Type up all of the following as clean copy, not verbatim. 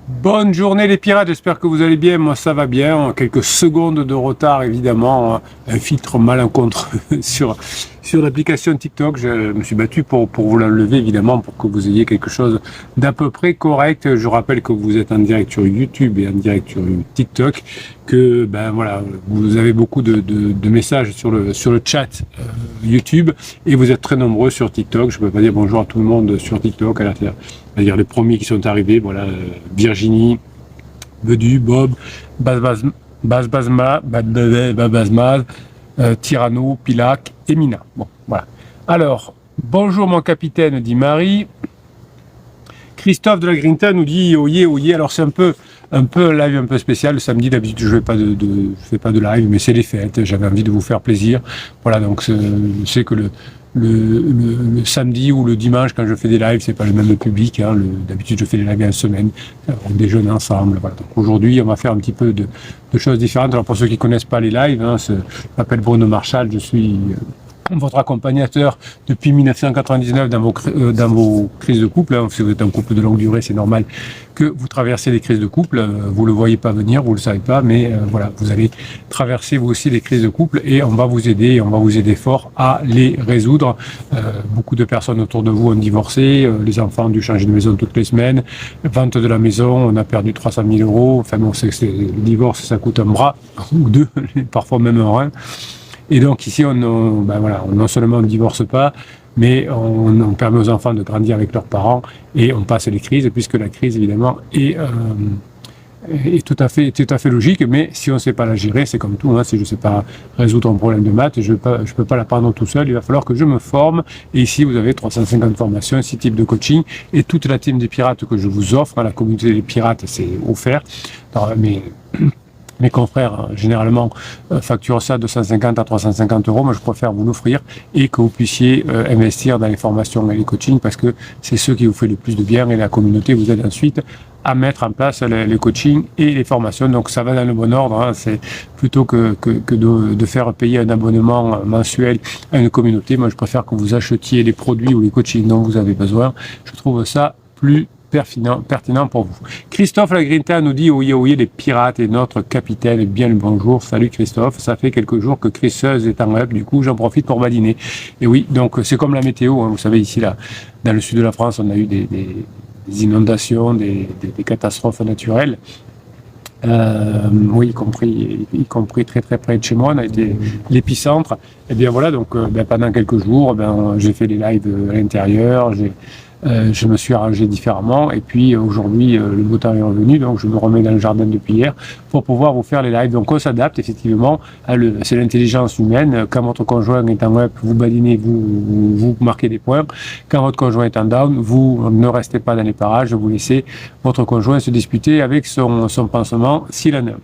Bonne journée les pirates, j'espère que vous allez bien, moi ça va bien, quelques secondes de retard évidemment, un filtre malencontreux sur l'application TikTok, je me suis battu pour vous l'enlever évidemment, pour que vous ayez quelque chose d'à peu près correct. Je rappelle que vous êtes en direct sur YouTube et en direct sur TikTok, que ben voilà, vous avez beaucoup de messages sur le chat YouTube et vous êtes très nombreux sur TikTok. Je peux pas dire bonjour à tout le monde sur TikTok, c'est-à-dire les premiers qui sont arrivés, voilà, Virginie, Bedu, Bob, Basmaz, Tyranno, Pilac et Mina. Bon, voilà. Alors, bonjour mon capitaine, dit Marie. Christophe de la Grinta nous dit oyez, oyez. Alors c'est un peu un live un peu spécial. Le samedi, d'habitude, je fais pas de live, mais c'est les fêtes. J'avais envie de vous faire plaisir. Voilà, donc je sais que le samedi ou le dimanche, quand je fais des lives, c'est pas le même public. Hein. D'habitude, je fais des lives en semaine. On déjeune ensemble. Voilà. Donc aujourd'hui, on va faire un petit peu de choses différentes. Alors pour ceux qui connaissent pas les lives, hein, je m'appelle Bruno Marchal. Je suis votre accompagnateur depuis 1999 dans vos crises de couple. Hein. Si vous êtes un couple de longue durée, c'est normal que vous traversez des crises de couple. Vous le voyez pas venir, vous le savez pas, mais voilà, vous allez traverser vous aussi des crises de couple et on va vous aider fort à les résoudre. Beaucoup de personnes autour de vous ont divorcé, les enfants ont dû changer de maison toutes les semaines, vente de la maison, on a perdu 300 000 euros. Enfin, on sait que le divorce, ça coûte un bras ou deux, parfois même un rein. Et donc ici, non seulement on ne divorce pas, mais on permet aux enfants de grandir avec leurs parents et on passe les crises, puisque la crise, évidemment, est tout à fait logique. Mais si on ne sait pas la gérer, c'est comme tout. Hein, si je ne sais pas résoudre un problème de maths, je peux pas l'apprendre tout seul. Il va falloir que je me forme. Et ici, vous avez 350 formations, 6 types de coaching et toute la team des pirates que je vous offre. La communauté des pirates, c'est offert. Alors, mes confrères, généralement, facturent ça de 250 à 350 euros. Moi, je préfère vous l'offrir et que vous puissiez investir dans les formations et les coachings parce que c'est ce qui vous fait le plus de bien et la communauté vous aide ensuite à mettre en place les coachings et les formations. Donc, ça va dans le bon ordre. Hein. C'est plutôt que de faire payer un abonnement mensuel à une communauté. Moi, je préfère que vous achetiez les produits ou les coachings dont vous avez besoin. Je trouve ça plus pertinent pour vous. Christophe Lagrinta nous dit oyez, oyez les pirates et notre capitaine, bien le bonjour. Salut Christophe, ça fait quelques jours que Chriseuse est en up, du coup j'en profite pour badiner. Et oui, donc c'est comme la météo, hein. Vous savez ici là, dans le sud de la France, on a eu des inondations, des catastrophes naturelles. Oui, y compris très très près de chez moi, on a été l'épicentre. Et bien voilà, donc pendant quelques jours, j'ai fait des lives à l'intérieur, je me suis arrangé différemment et puis aujourd'hui le beau temps est revenu, donc je me remets dans le jardin depuis hier pour pouvoir vous faire les lives. Donc on s'adapte effectivement, c'est l'intelligence humaine. Quand votre conjoint est en up, vous badinez, vous marquez des points. Quand votre conjoint est en down, vous ne restez pas dans les parages, vous laissez votre conjoint se disputer avec son pansement s'il en a.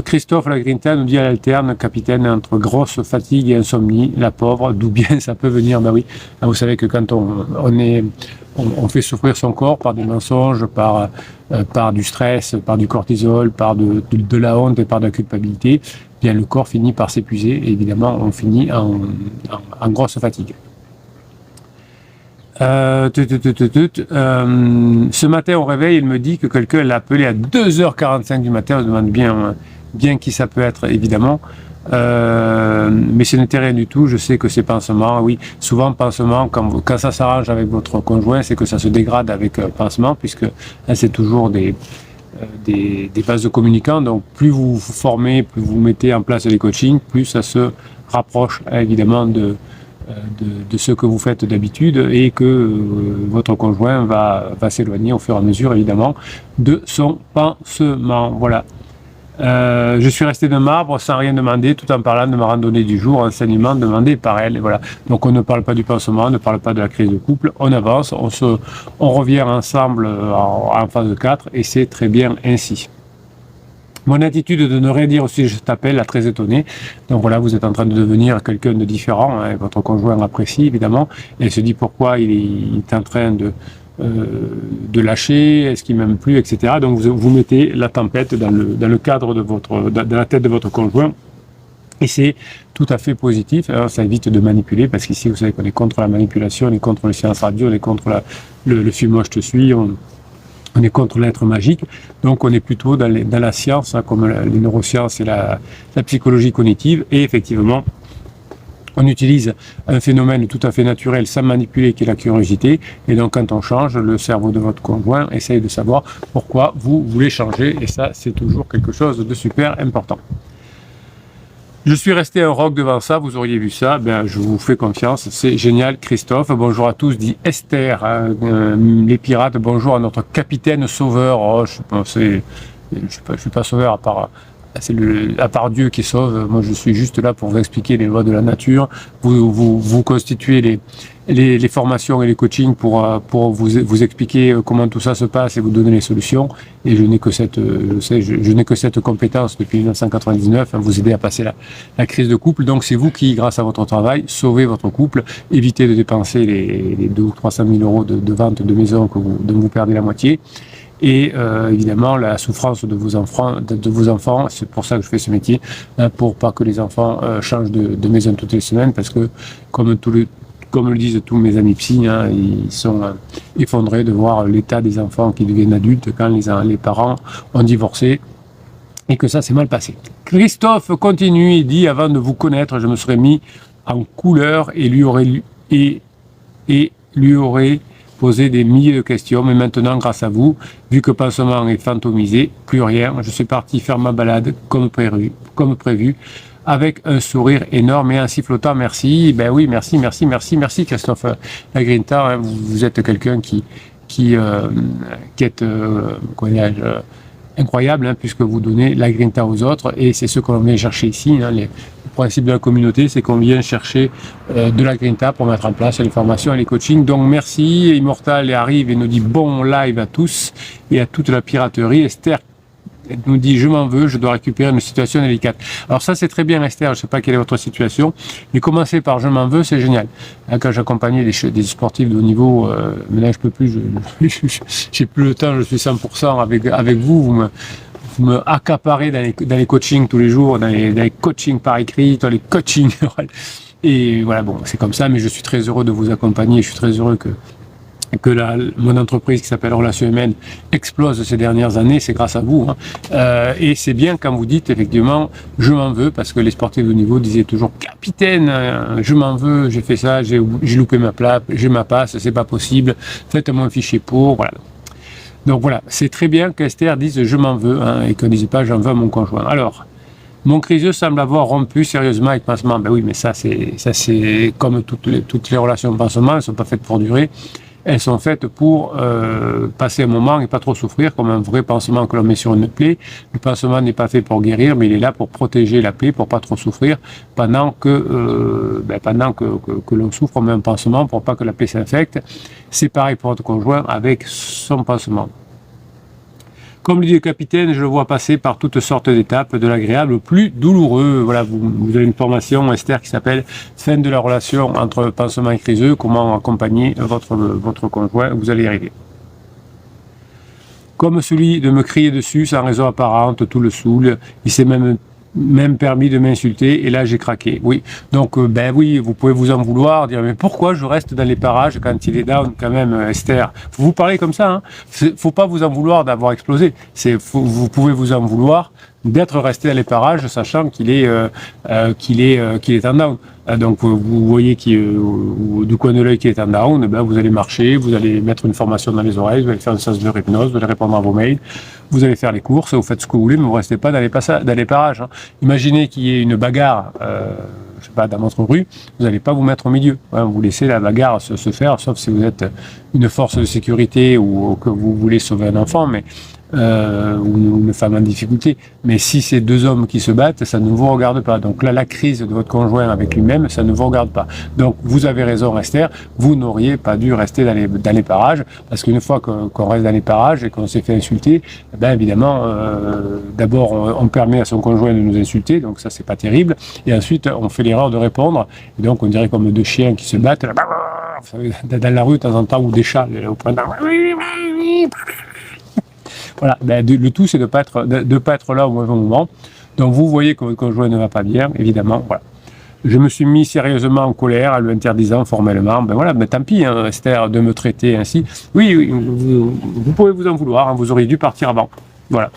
Christophe Lagrinta nous dit à l'alterne, capitaine, entre grosse fatigue et insomnie, la pauvre, d'où bien ça peut venir. Ben oui, vous savez que quand on fait souffrir son corps par des mensonges, par du stress, par du cortisol, par de la honte et par de la culpabilité, bien le corps finit par s'épuiser et évidemment on finit en grosse fatigue. Ce matin au réveil, il me dit que quelqu'un l'a appelé à 2h45 du matin. On se demande bien qui ça peut être, évidemment. Mais ce n'était rien du tout. Je sais que c'est pansement. Oui, souvent pansement, quand ça s'arrange avec votre conjoint, c'est que ça se dégrade avec pansement, puisque là, c'est toujours des bases de communicants. Donc, plus vous vous formez, plus vous mettez en place les coachings, plus ça se rapproche évidemment de ce que vous faites d'habitude et que votre conjoint va s'éloigner au fur et à mesure évidemment de son pansement. Voilà. Je suis resté de marbre sans rien demander tout en parlant de ma randonnée du jour, enseignement demandé par elle. Et voilà. Donc on ne parle pas du pansement, on ne parle pas de la crise de couple, on avance, on revient ensemble en phase 4 et c'est très bien ainsi. Mon attitude de ne rien dire aussi, je t'appelle, a très étonné. Donc voilà, vous êtes en train de devenir quelqu'un de différent. Hein, votre conjoint l'apprécie évidemment. Et il se dit pourquoi il est en train de lâcher, est-ce qu'il m'aime plus, etc. Donc vous mettez la tempête dans le cadre dans la tête de votre conjoint. Et c'est tout à fait positif. Alors, ça évite de manipuler parce qu'ici, vous savez qu'on est contre la manipulation, on est contre le silence radio, on est contre le fuis-moi, je te suis. On est contre l'être magique, donc on est plutôt dans la science, hein, comme les neurosciences et la psychologie cognitive, et effectivement, on utilise un phénomène tout à fait naturel sans manipuler qui est la curiosité, et donc quand on change, le cerveau de votre conjoint essaye de savoir pourquoi vous voulez changer, et ça c'est toujours quelque chose de super important. Je suis resté un roc devant ça, vous auriez vu ça, ben, je vous fais confiance, c'est génial. Christophe, bonjour à tous, dit Esther, hein, les pirates, bonjour à notre capitaine sauveur. Oh, je suis pas sauveur à part Dieu qui sauve. Moi je suis juste là pour vous expliquer les lois de la nature, vous constituer les formations et les coachings pour vous expliquer comment tout ça se passe et vous donner les solutions. Et je n'ai que cette compétence depuis 1999 à vous aider à passer la crise de couple. Donc c'est vous qui, grâce à votre travail, sauvez votre couple, évitez de dépenser les 200 ou 300 000 euros de vente de maison dont vous perdez la moitié. Et évidemment la souffrance de vos enfants, c'est pour ça que je fais ce métier, hein, pour pas que les enfants changent de maison toutes les semaines, parce que comme le disent tous mes amis psy, hein, ils sont effondrés de voir l'état des enfants qui deviennent adultes quand les parents ont divorcé et que ça s'est mal passé. Christophe continue et dit: avant de vous connaître, je me serais mis en couleur et lui aurait posé des milliers de questions, mais maintenant, grâce à vous, vu que pansement est fantomisé, plus rien, je suis parti faire ma balade comme prévu, avec un sourire énorme et un sifflotant. Merci. Ben oui, merci Christophe Lagrinta, hein, vous êtes quelqu'un qui est incroyable, hein, puisque vous donnez la grinta aux autres, et c'est ce qu'on vient chercher ici, hein, le principe de la communauté, c'est qu'on vient chercher de la grinta pour mettre en place les formations et les coachings. Donc merci. Immortal arrive et nous dit bon live à tous et à toute la piraterie. Esther nous dit: je m'en veux, je dois récupérer une situation délicate. Alors ça c'est très bien Esther, je ne sais pas quelle est votre situation, mais commencer par je m'en veux, c'est génial. Quand j'accompagnais des sportifs de haut niveau, maintenant je peux plus, j'ai plus le temps, je suis 100% avec vous, vous me accaparez dans les coachings tous les jours, dans les coachings par écrit, dans les coachings et voilà, bon c'est comme ça, mais je suis très heureux de vous accompagner, je suis très heureux que mon entreprise qui s'appelle Relations Humaines explose ces dernières années, c'est grâce à vous, hein. Et c'est bien quand vous dites effectivement je m'en veux, parce que les sportifs de haut niveau disaient toujours: capitaine, je m'en veux, j'ai fait ça, j'ai loupé ma place, j'ai ma passe, c'est pas possible, faites-moi un fichier pour, voilà. Donc voilà, c'est très bien qu'Esther dise je m'en veux, hein, et qu'on ne dise pas j'en veux à mon conjoint. Alors, mon criseux semble avoir rompu sérieusement avec pansement. Ben oui, mais ça c'est comme toutes les relations de pansement, elles ne sont pas faites pour durer. Elles sont faites pour passer un moment et pas trop souffrir, comme un vrai pansement que l'on met sur une plaie. Le pansement n'est pas fait pour guérir, mais il est là pour protéger la plaie, pour pas trop souffrir, pendant que l'on souffre, on met un pansement pour pas que la plaie s'infecte. C'est pareil pour votre conjoint avec son pansement. Comme le dit le capitaine, je le vois passer par toutes sortes d'étapes, de l'agréable au plus douloureux. Voilà, vous avez une formation, Esther, qui s'appelle Fin de la relation entre pansement et criseux, comment accompagner votre conjoint, vous allez y arriver. Comme celui de me crier dessus sans raison apparente, tout le saoule, il s'est même permis de m'insulter, et là j'ai craqué. Oui, donc ben oui, vous pouvez vous en vouloir, dire mais pourquoi je reste dans les parages quand il est down quand même, Esther. Vous parlez comme ça, hein. Faut pas vous en vouloir d'avoir explosé. Vous pouvez vous en vouloir d'être resté dans les parages, sachant qu'il est en down. Donc vous voyez du coin de l'œil qu'il est en down, ben vous allez marcher, vous allez mettre une formation dans les oreilles, vous allez faire une séance de hypnose, vous allez répondre à vos mails, vous allez faire les courses, vous faites ce que vous voulez, mais vous ne restez pas dans les parages, hein. Imaginez qu'il y ait une bagarre, je sais pas, dans votre rue, vous n'allez pas vous mettre au milieu, hein, vous laissez la bagarre se faire, sauf si vous êtes une force de sécurité ou que vous voulez sauver un enfant, mais ou une femme en difficulté. Mais si c'est deux hommes qui se battent, ça ne vous regarde pas. Donc là, la crise de votre conjoint avec lui-même, ça ne vous regarde pas. Donc vous avez raison, Esther, vous n'auriez pas dû rester dans les parages, parce qu'une fois qu'on reste dans les parages et qu'on s'est fait insulter, ben évidemment, d'abord on permet à son conjoint de nous insulter, donc ça c'est pas terrible, et ensuite on fait l'erreur de répondre, et donc on dirait comme deux chiens qui se battent là, dans la rue de temps en temps, ou des chats au printemps. Voilà, ben, le tout c'est de pas être là au mauvais moment. Donc vous voyez que votre conjoint ne va pas bien, évidemment, voilà. Je me suis mis sérieusement en colère en lui interdisant formellement, ben voilà, mais tant pis, hein, Esther, de me traiter ainsi. Oui, oui, vous pouvez vous en vouloir, hein, vous auriez dû partir avant. Voilà.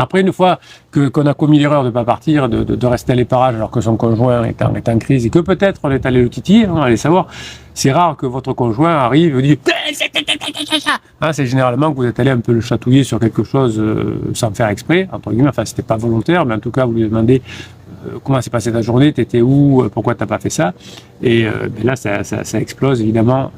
Après, une fois qu'on a commis l'erreur de ne pas partir, de rester à l'éparage alors que son conjoint est en crise et que peut-être on est allé le titiller, hein, allez savoir, c'est rare que votre conjoint arrive et dit hein, c'est généralement que vous êtes allé un peu le chatouiller sur quelque chose sans faire exprès, entre guillemets, enfin c'était pas volontaire, mais en tout cas vous lui demandez comment s'est passée ta journée, t'étais où, pourquoi t'as pas fait ça, et là ça explose évidemment,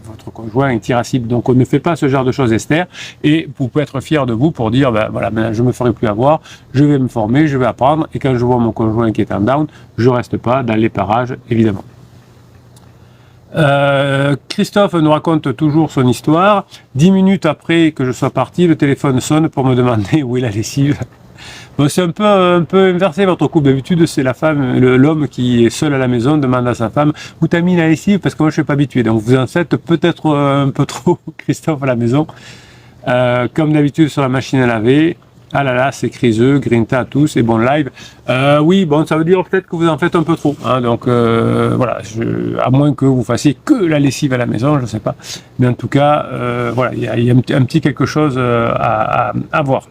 votre conjoint est irascible, donc on ne fait pas ce genre de choses, Esther, et vous pouvez être fier de vous pour dire, ben voilà, maintenant je me ferai plus avoir, je vais me former, je vais apprendre, et quand je vois mon conjoint qui est en down, je reste pas dans les parages, évidemment. Christophe nous raconte toujours son histoire. 10 minutes après que je sois parti, le téléphone sonne pour me demander où est la lessive. Bon, c'est un peu inversé votre couple. D'habitude, c'est la femme, l'homme qui est seul à la maison demande à sa femme où t'as mis la lessive parce que moi je suis pas habitué. Donc vous en faites peut-être un peu trop, Christophe, à la maison. Comme d'habitude sur la machine à laver. Ah là là, c'est criseux, grinta à tous et bon live. Oui, bon, ça veut dire peut-être que vous en faites un peu trop. Hein, donc voilà, à moins que vous fassiez que la lessive à la maison, je ne sais pas. Mais en tout cas, voilà, il y a un petit quelque chose à voir.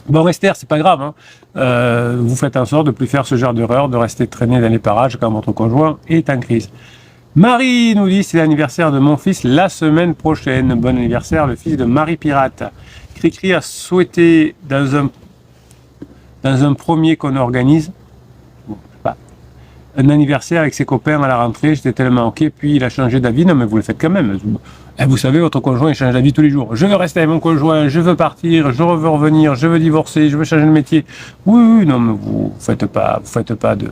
Bon, Esther, c'est pas grave. Hein. Vous faites en sorte de ne plus faire ce genre d'erreur, de rester traîné dans les parages quand votre conjoint est en crise. Marie nous dit, c'est l'anniversaire de mon fils la semaine prochaine. Bon anniversaire, le fils de Marie Pirate. Cricri a souhaité dans un premier qu'on organise, bon, je sais pas, un anniversaire avec ses copains à la rentrée. J'étais tellement ok, puis il a changé d'avis. Non, mais vous le faites quand même. Et vous savez, votre conjoint il change d'avis tous les jours. Je veux rester avec mon conjoint, je veux partir, je veux revenir, je veux divorcer, je veux changer de métier. Oui, oui, non, mais vous faites pas de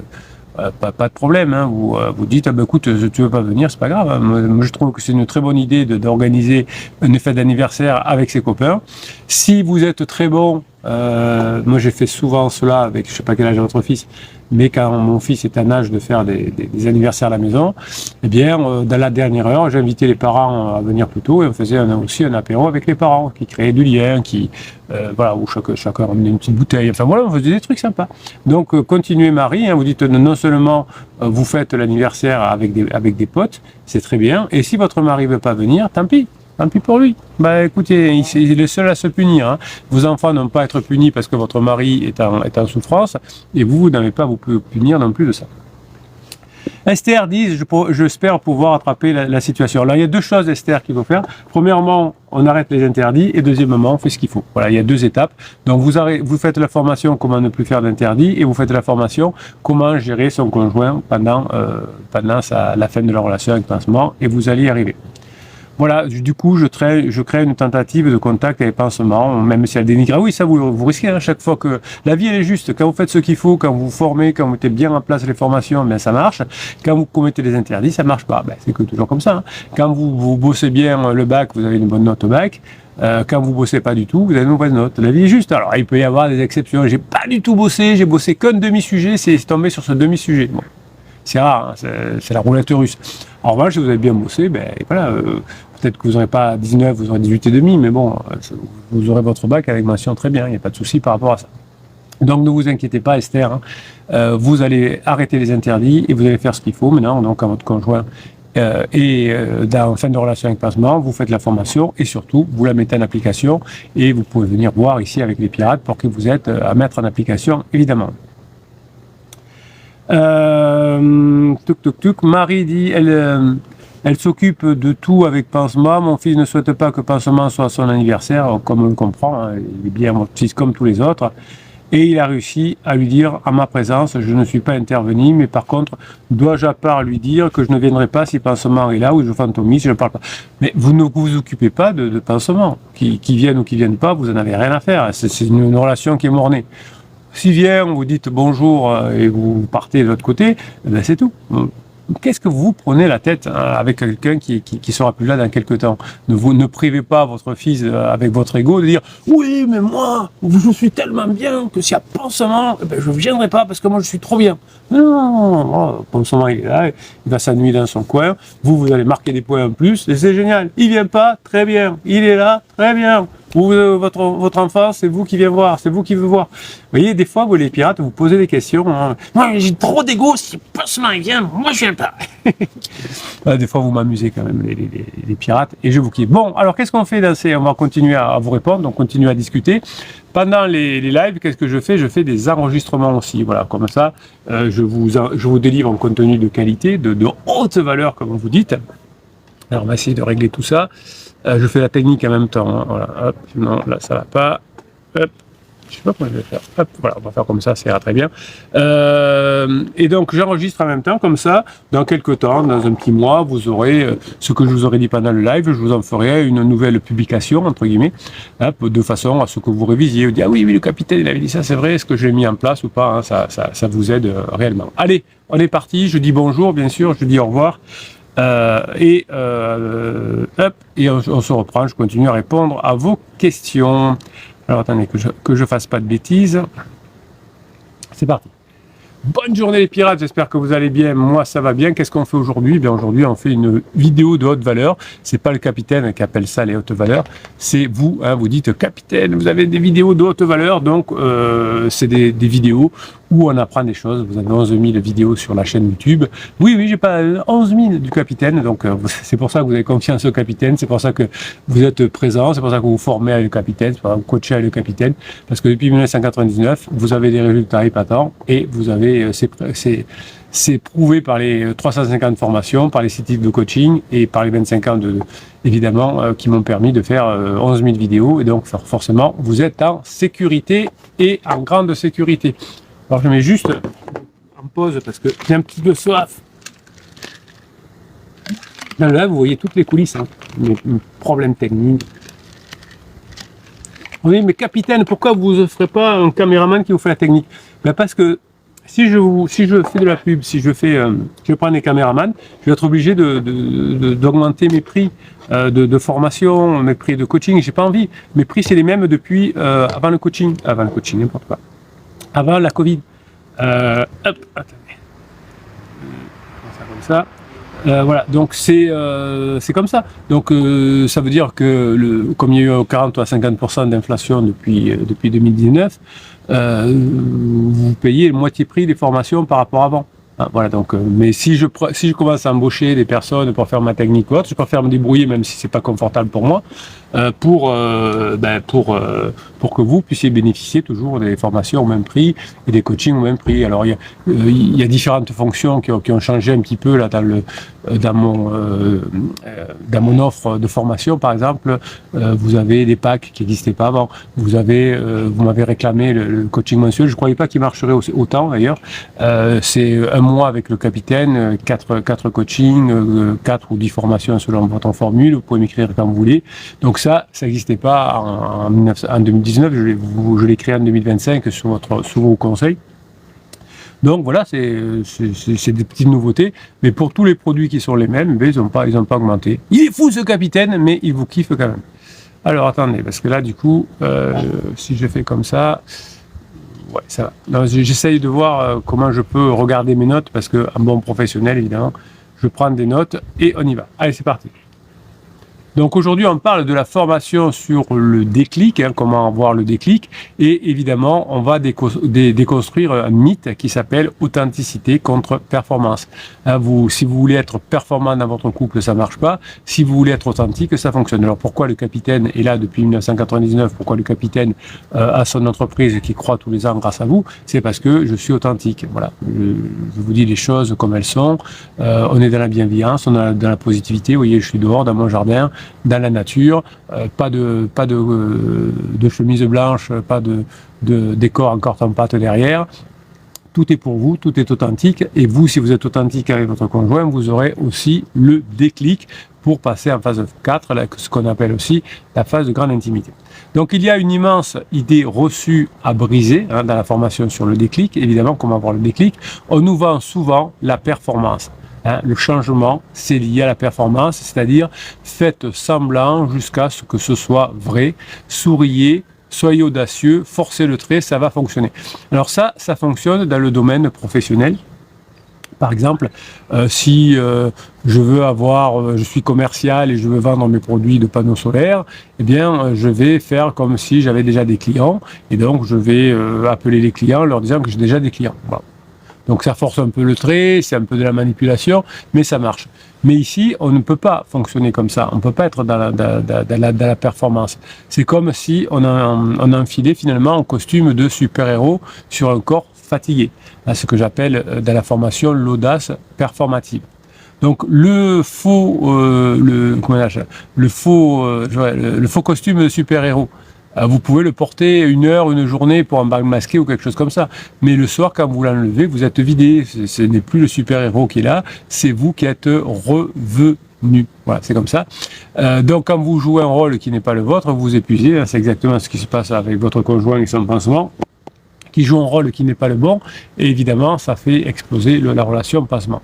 pas de problème, hein. Vous dites, ah ben écoute, tu veux pas venir, c'est pas grave. Hein. Moi, je trouve que c'est une très bonne idée d'organiser une fête d'anniversaire avec ses copains. Si vous êtes très bon, moi j'ai fait souvent cela avec, je sais pas quel âge est votre fils, mais quand mon fils est en âge de faire des anniversaires à la maison, eh bien, dans la dernière heure, j'ai invité les parents à venir plus tôt et on faisait aussi un apéro avec les parents qui créaient du lien, voilà, où chacun ramenait une petite bouteille. Enfin voilà, on faisait des trucs sympas. Donc continuez Marie, hein, vous dites non seulement vous faites l'anniversaire avec des potes, c'est très bien, et si votre mari veut pas venir, tant pis. Tant pis pour lui. Bah écoutez, il est le seul à se punir. Hein. Vos enfants n'ont pas à être punis parce que votre mari est en souffrance et vous n'avez pas à vous punir non plus de ça. Esther dit, j'espère pouvoir attraper la situation. Alors il y a deux choses, Esther, qu'il faut faire. Premièrement, on arrête les interdits et deuxièmement, on fait ce qu'il faut. Voilà, il y a deux étapes. Donc vous faites la formation comment ne plus faire d'interdits et vous faites la formation comment gérer son conjoint pendant la fin de la relation avec pansement et vous allez y arriver. Voilà, du coup, je crée une tentative de contact avec pansement, même si elle dénigre. Ah oui, ça, vous risquez à chaque fois que la vie, elle est juste. Quand vous faites ce qu'il faut, quand vous formez, quand vous mettez bien en place les formations, ben, ça marche. Quand vous commettez des interdits, ça marche pas. Ben, c'est que toujours comme ça. Hein. Quand vous bossez bien le bac, vous avez une bonne note au bac. Quand vous bossez pas du tout, vous avez une mauvaise note. La vie est juste. Alors, il peut y avoir des exceptions. J'ai pas du tout bossé, j'ai bossé qu'un demi-sujet, c'est tombé sur ce demi-sujet. Bon. C'est rare, hein, c'est la roulette russe. En revanche, si vous avez bien bossé, ben voilà, peut-être que vous n'aurez pas 19, vous aurez 18,5, mais bon, vous aurez votre bac avec mention très bien, il n'y a pas de souci par rapport à ça. Donc ne vous inquiétez pas, Esther, hein, vous allez arrêter les interdits et vous allez faire ce qu'il faut maintenant, donc quand votre conjoint est en fin de relation avec pansement, vous faites la formation et surtout, vous la mettez en application et vous pouvez venir voir ici avec les pirates pour que vous êtes à mettre en application, évidemment. Marie dit, elle s'occupe de tout avec pansement. Mon fils ne souhaite pas que pansement soit son anniversaire, comme on le comprend. Hein, il est bien mon fils comme tous les autres. Et il a réussi à lui dire, en ma présence, je ne suis pas intervenu, mais par contre, dois-je à part lui dire que je ne viendrai pas si pansement est là ou je fantomise, je ne parle pas. Mais vous ne vous occupez pas de pansement. Qui viennent ou qui viennent pas, vous n'en avez rien à faire. C'est une relation qui est mornée. S'il vient, vous dites bonjour et vous partez de l'autre côté, ben c'est tout. Qu'est-ce que vous prenez la tête avec quelqu'un qui sera plus là dans quelques temps? Ne privez pas votre fils avec votre ego de dire oui, mais moi, je suis tellement bien que s'il y a pansement, ben, je ne viendrai pas parce que moi je suis trop bien. Non, pansement il est là, il va s'ennuyer dans son coin, vous allez marquer des points en plus, et c'est génial. Il vient pas, très bien. Il est là, très bien. Ou votre enfant, c'est vous qui vient voir, c'est vous qui veut voir. Vous voyez, des fois, vous les pirates, vous posez des questions. Hein. Moi, j'ai trop d'ego, si personne vient, moi je viens pas. Des fois, vous m'amusez quand même, les pirates, et je vous kiffe. Bon, alors qu'est-ce qu'on fait dans ces... On va continuer à vous répondre, donc continuer à discuter. Pendant les lives, qu'est-ce que je fais? Je fais des enregistrements aussi. Voilà, comme ça, je vous délivre un contenu de qualité, de haute valeur, comme vous dites. Alors, on va essayer de régler tout ça. Je fais la technique en même temps. Hein. Voilà, hop, non, là, ça va pas. Hop, je sais pas comment je vais faire. Hop, voilà, on va faire comme ça ira très bien. Et donc, j'enregistre en même temps, comme ça. Dans quelques temps, dans un petit mois, vous aurez ce que je vous aurais dit pendant le live. Je vous en ferai une nouvelle publication, entre guillemets, hop, de façon à ce que vous révisiez. Vous dites, ah oui, le capitaine, il avait dit ça, c'est vrai, est-ce que je l'ai mis en place ou pas, hein, ça vous aide réellement. Allez, on est parti. Je dis bonjour, bien sûr, je dis au revoir. Hop, et on se reprend, je continue à répondre à vos questions. Alors attendez que je fasse pas de bêtises. C'est parti. Bonne journée les pirates, j'espère que vous allez bien. Moi ça va bien. Qu'est-ce qu'on fait aujourd'hui? Bien aujourd'hui on fait une vidéo de haute valeur. C'est pas le capitaine qui appelle ça les hautes valeurs. C'est vous, hein, vous dites capitaine, vous avez des vidéos de haute valeur. Donc c'est des vidéos où on apprend des choses. Vous avez 11 000 vidéos sur la chaîne YouTube. Oui, j'ai pas 11 000 du capitaine. Donc c'est pour ça que vous avez confiance au capitaine. C'est pour ça que vous êtes présent. C'est pour ça que vous vous formez avec le capitaine. C'est pour ça que vous coachez avec le capitaine. Parce que depuis 1999, vous avez des résultats épatants et vous avez c'est prouvé par les 350 formations, par les 6 types de coaching et par les 25 ans évidemment qui m'ont permis de faire 11 000 vidéos. Et donc forcément, vous êtes en sécurité et en grande sécurité. Alors je mets juste en pause parce que j'ai un petit peu soif. Là, vous voyez toutes les coulisses, hein, mes problèmes techniques. Oui, mais capitaine, pourquoi vous n'offrez pas un caméraman qui vous fait la technique? Ben parce que si je fais de la pub, si je prends des caméramans, je vais être obligé d'augmenter mes prix de formation, mes prix de coaching. J'ai pas envie. Mes prix c'est les mêmes depuis avant le coaching, n'importe quoi. Avant la Covid. Hop, attendez. Comme ça. Voilà, donc c'est comme ça. Donc ça veut dire que comme il y a eu 40 à 50% d'inflation depuis 2019, vous payez le moitié prix des formations par rapport à avant. Ah, voilà, donc, mais si je commence à embaucher des personnes pour faire ma technique ou autre, je préfère me débrouiller même si c'est pas confortable pour moi, pour que vous puissiez bénéficier toujours des formations au même prix et des coachings au même prix. Alors il y a différentes fonctions qui ont changé un petit peu là dans mon offre de formation par exemple. Vous avez des packs qui n'existaient pas avant. Vous m'avez réclamé le coaching mensuel. Je croyais pas qu'il marcherait autant d'ailleurs. C'est un mois avec le capitaine, 4 coachings, 4 ou 10 formations selon votre formule. Vous pouvez m'écrire quand vous voulez. Donc ça n'existait pas en 2019. Je l'ai créé en 2025 sous vos conseils. Donc voilà, c'est des petites nouveautés, mais pour tous les produits qui sont les mêmes, ils n'ont pas augmenté. Il est fou ce capitaine, mais il vous kiffe quand même. Alors attendez, parce que là du coup, si je fais comme ça, ouais, ça va. J'essaye de voir comment je peux regarder mes notes, parce qu'un bon professionnel, évidemment, je prends des notes et on y va. Allez, c'est parti. Donc aujourd'hui, on parle de la formation sur le déclic, hein, comment avoir le déclic, et évidemment, on va déconstruire un mythe qui s'appelle authenticité contre performance. Hein, si vous voulez être performant dans votre couple, ça marche pas. Si vous voulez être authentique, ça fonctionne. Alors pourquoi le capitaine est là depuis 1999? Pourquoi le capitaine a son entreprise qui croît tous les ans grâce à vous? C'est parce que je suis authentique. Voilà, je vous dis les choses comme elles sont. On est dans la bienveillance, on est dans la positivité. Vous voyez, je suis dehors dans mon jardin, dans la nature, pas de chemise blanche, pas de décor en carton-pâte derrière. Tout est pour vous, tout est authentique. Et vous, si vous êtes authentique avec votre conjoint, vous aurez aussi le déclic pour passer en phase 4, ce qu'on appelle aussi la phase de grande intimité. Donc il y a une immense idée reçue à briser dans la formation sur le déclic. Évidemment, comment avoir le déclic? On nous vend souvent la performance. Le changement, c'est lié à la performance, c'est-à-dire faites semblant jusqu'à ce que ce soit vrai, souriez, soyez audacieux, forcez le trait, ça va fonctionner. Alors ça fonctionne dans le domaine professionnel, Par exemple, si je veux je suis commercial et je veux vendre mes produits de panneaux solaires, eh bien, je vais faire comme si j'avais déjà des clients, et donc je vais appeler les clients, leur disant que j'ai déjà des clients. Voilà. Donc ça force un peu le trait, c'est un peu de la manipulation, mais ça marche. Mais ici, on ne peut pas fonctionner comme ça. On ne peut pas être dans la performance. C'est comme si on enfilait finalement un costume de super-héros sur un corps fatigué. C'est ce que j'appelle dans la formation l'audace performative. Donc le faux costume de super-héros, vous pouvez le porter une heure, une journée pour un bal masqué ou quelque chose comme ça. Mais le soir, quand vous l'enlevez, vous êtes vidé. Ce n'est plus le super-héros qui est là, c'est vous qui êtes revenu. Voilà, c'est comme ça. Donc quand vous jouez un rôle qui n'est pas le vôtre, vous vous épuisez. C'est exactement ce qui se passe avec votre conjoint et son pansement, qui joue un rôle qui n'est pas le bon. Et évidemment, ça fait exploser la relation pansement.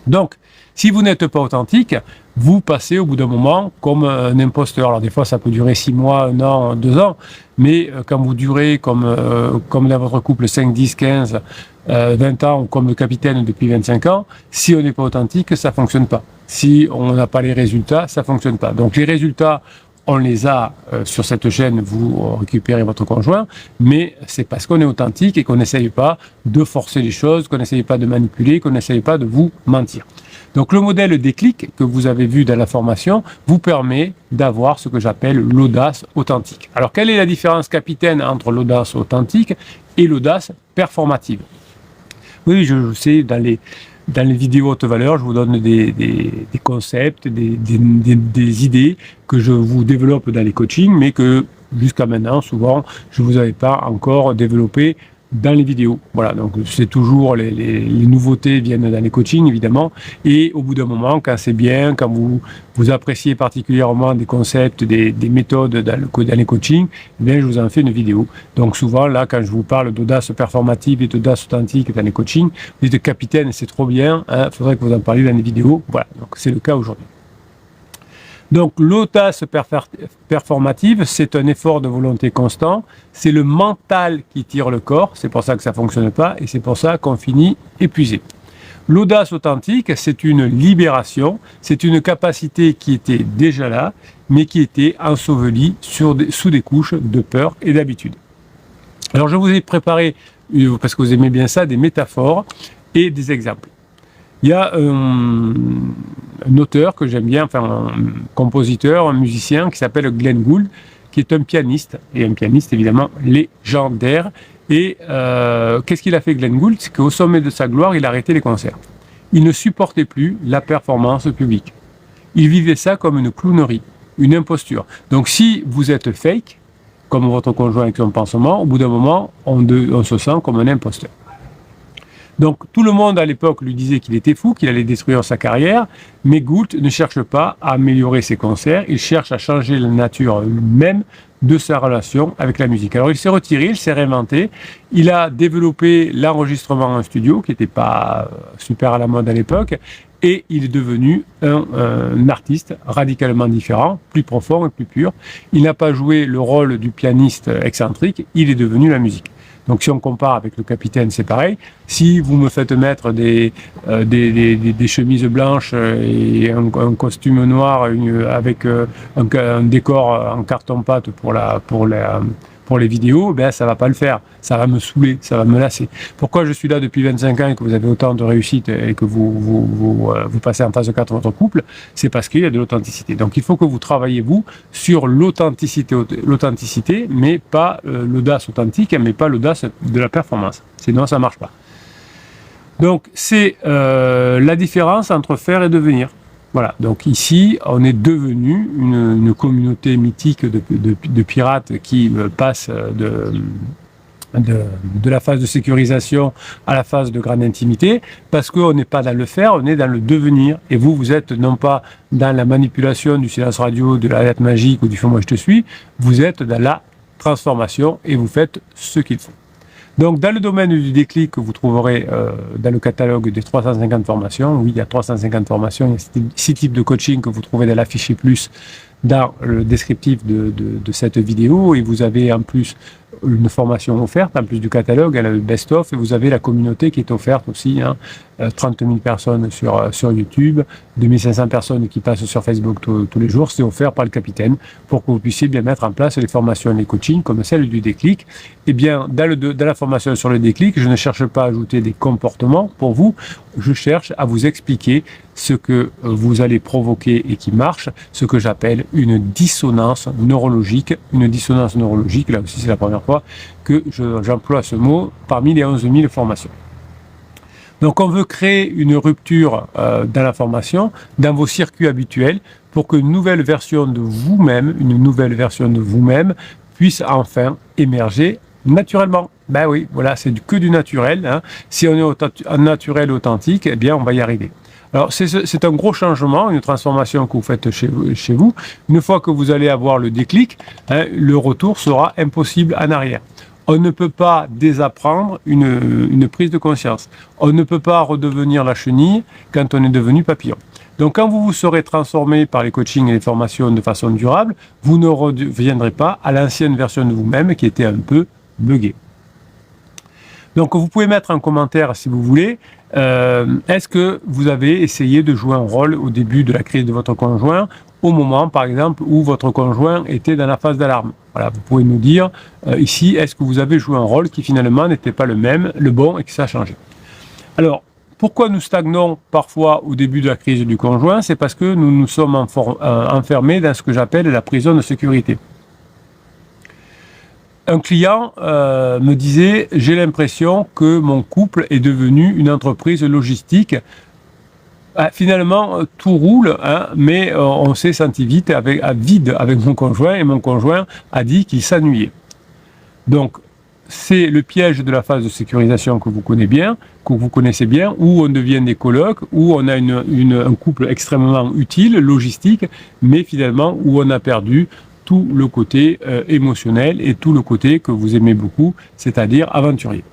Donc, si vous n'êtes pas authentique, vous passez au bout d'un moment comme un imposteur. Alors des fois, ça peut durer 6 mois, 1 an, 2 ans, mais quand vous durez comme dans votre couple 5, 10, 15, 20 ans, ou comme le capitaine depuis 25 ans, si on n'est pas authentique, ça ne fonctionne pas. Si on n'a pas les résultats, ça ne fonctionne pas. Donc les résultats, on les a sur cette chaîne, vous récupérez votre conjoint, mais c'est parce qu'on est authentique et qu'on n'essaye pas de forcer les choses, qu'on n'essaye pas de manipuler, qu'on n'essaye pas de vous mentir. Donc le modèle déclic que vous avez vu dans la formation vous permet d'avoir ce que j'appelle l'audace authentique. Alors quelle est la différence capitaine entre l'audace authentique et l'audace performative? Oui, je sais, dans les vidéos haute valeur, je vous donne des concepts, des idées que je vous développe dans les coachings, mais que jusqu'à maintenant, souvent, je ne vous avais pas encore développé dans les vidéos. Voilà, donc c'est toujours les nouveautés viennent dans les coachings, évidemment, et au bout d'un moment, quand c'est bien, quand vous appréciez particulièrement des concepts, des méthodes dans les coachings, eh bien, je vous en fais une vidéo. Donc souvent, là, quand je vous parle d'audace performative et d'audace authentique dans les coachings, vous dites, capitaine, c'est trop bien, il faudrait que vous en parliez dans les vidéos. Voilà, donc c'est le cas aujourd'hui. Donc l'audace performative, c'est un effort de volonté constant, c'est le mental qui tire le corps, c'est pour ça que ça ne fonctionne pas et c'est pour ça qu'on finit épuisé. L'audace authentique, c'est une libération, c'est une capacité qui était déjà là, mais qui était ensevelie sous des couches de peur et d'habitude. Alors je vous ai préparé, parce que vous aimez bien ça, des métaphores et des exemples. Il y a un auteur que j'aime bien, enfin un compositeur, un musicien qui s'appelle Glenn Gould, qui est un pianiste, et un pianiste évidemment légendaire. Et qu'est-ce qu'il a fait Glenn Gould? C'est qu'au sommet de sa gloire, il a arrêté les concerts. Il ne supportait plus la performance publique. Il vivait ça comme une clownerie, une imposture. Donc si vous êtes fake, comme votre conjoint avec son pansement, au bout d'un moment, on se sent comme un imposteur. Donc tout le monde à l'époque lui disait qu'il était fou, qu'il allait détruire sa carrière, mais Gould ne cherche pas à améliorer ses concerts, il cherche à changer la nature même de sa relation avec la musique. Alors il s'est retiré, il s'est réinventé, il a développé l'enregistrement en studio, qui n'était pas super à la mode à l'époque, et il est devenu un artiste radicalement différent, plus profond et plus pur. Il n'a pas joué le rôle du pianiste excentrique, il est devenu la musique. Donc si on compare avec le capitaine, c'est pareil. Si vous me faites mettre des chemises blanches et un costume noir avec un décor en carton-pâte pour les vidéos, ben ça va pas le faire. Ça va me saouler, ça va me lasser. Pourquoi je suis là depuis 25 ans et que vous avez autant de réussite et que vous passez en phase 4 de votre couple? C'est parce qu'il y a de l'authenticité. Donc il faut que vous travaillez, vous, sur l'authenticité, mais pas l'audace authentique, mais pas l'audace de la performance. Sinon, ça marche pas. Donc c'est la différence entre faire et devenir. Voilà, donc ici, on est devenu une communauté mythique de pirates qui passe de la phase de sécurisation à la phase de grande intimité, parce qu'on n'est pas dans le faire, on est dans le devenir. Et vous êtes non pas dans la manipulation du silence radio, de la lettre magique ou du fais-moi je te suis, vous êtes dans la transformation et vous faites ce qu'il faut. Donc, dans le domaine du déclic que vous trouverez dans le catalogue des 350 formations, oui, il y a 350 formations, il y a 6 types de coaching que vous trouvez dans l'affiché plus dans le descriptif de cette vidéo, et vous avez en plus une formation offerte, en plus du catalogue, elle a le best-of, et vous avez la communauté qui est offerte aussi, hein, 30 000 personnes sur YouTube, 2500 personnes qui passent sur Facebook tous les jours. C'est offert par le capitaine pour que vous puissiez bien mettre en place les formations et les coachings comme celle du déclic. Eh bien, dans la formation sur le déclic, je ne cherche pas à ajouter des comportements pour vous, je cherche à vous expliquer ce que vous allez provoquer et qui marche, ce que j'appelle une dissonance neurologique. Une dissonance neurologique, là aussi c'est la première fois que j'emploie ce mot parmi les 11 000 formations. Donc on veut créer une rupture dans la formation, dans vos circuits habituels, pour qu'une nouvelle version de vous-même, puisse enfin émerger naturellement. Ben oui, voilà, c'est que du naturel. Hein. Si on est naturel authentique, eh bien on va y arriver. Alors c'est un gros changement, une transformation que vous faites chez vous. Une fois que vous allez avoir le déclic, hein, le retour sera impossible en arrière. On ne peut pas désapprendre une prise de conscience. On ne peut pas redevenir la chenille quand on est devenu papillon. Donc quand vous vous serez transformé par les coachings et les formations de façon durable, vous ne reviendrez pas à l'ancienne version de vous-même qui était un peu buggée. Donc vous pouvez mettre en commentaire si vous voulez, est-ce que vous avez essayé de jouer un rôle au début de la crise de votre conjoint, au moment par exemple où votre conjoint était dans la phase d'alarme. Voilà, vous pouvez nous dire ici, est-ce que vous avez joué un rôle qui finalement n'était pas le même, le bon et que ça a changé. Alors, pourquoi nous stagnons parfois au début de la crise du conjoint? C'est parce que nous nous sommes enfermés dans ce que j'appelle la prison de sécurité. Un client me disait, j'ai l'impression que mon couple est devenu une entreprise logistique. Finalement, tout roule, hein, mais on s'est senti vide avec mon conjoint et mon conjoint a dit qu'il s'ennuyait. Donc, c'est le piège de la phase de sécurisation que vous connaissez bien, où on devient des colocs, où on a un couple extrêmement utile, logistique, mais finalement où on a perdu tout le côté émotionnel et tout le côté que vous aimez beaucoup, c'est-à-dire aventurier.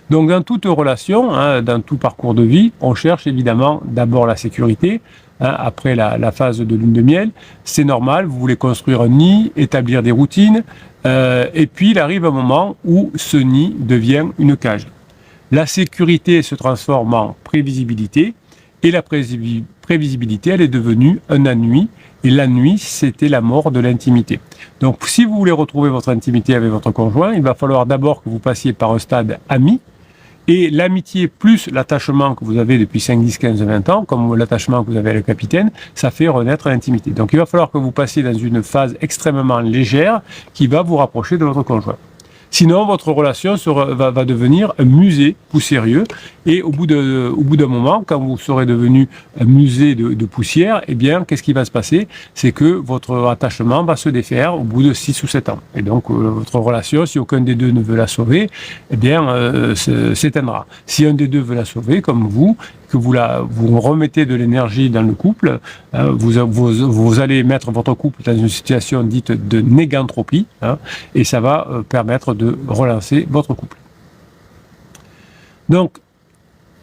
Donc dans toute relation, hein, dans tout parcours de vie, on cherche évidemment d'abord la sécurité, hein, après la phase de lune de miel. C'est normal, vous voulez construire un nid, établir des routines, et puis il arrive un moment où ce nid devient une cage. La sécurité se transforme en prévisibilité, et la prévisibilité, elle est devenue un ennui, et l'ennui, c'était la mort de l'intimité. Donc si vous voulez retrouver votre intimité avec votre conjoint, il va falloir d'abord que vous passiez par un stade ami, et l'amitié plus l'attachement que vous avez depuis 5, 10, 15, 20 ans, comme l'attachement que vous avez avec le capitaine, ça fait renaître l'intimité. Donc il va falloir que vous passiez dans une phase extrêmement légère qui va vous rapprocher de votre conjoint. Sinon, votre relation va devenir un musée poussiéreux. Et au bout d'un moment, quand vous serez devenu un musée de poussière, eh bien, qu'est-ce qui va se passer? C'est que votre attachement va se défaire au bout de 6 ou 7 ans. Et donc, votre relation, si aucun des deux ne veut la sauver, eh bien, s'éteindra. Si un des deux veut la sauver, comme vous, que vous remettez de l'énergie dans le couple, vous allez mettre votre couple dans une situation dite de négantropie, hein, et ça va permettre de relancer votre couple. Donc,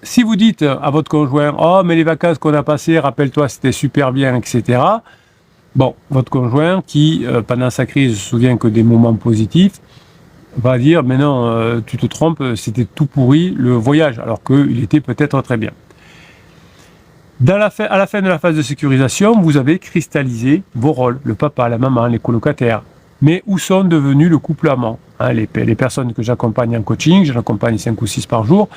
si vous dites à votre conjoint « Oh, mais les vacances qu'on a passées, rappelle-toi, c'était super bien, etc. » Bon, votre conjoint qui, pendant sa crise, se souvient que des moments positifs, va dire « Mais non, tu te trompes, c'était tout pourri le voyage, alors qu'il était peut-être très bien. » À la fin de la phase de sécurisation, vous avez cristallisé vos rôles, le papa, la maman, les colocataires. Mais où sont devenus le couple amant, hein, les personnes que j'accompagne en coaching, j'en accompagne 5 ou 6 par jour,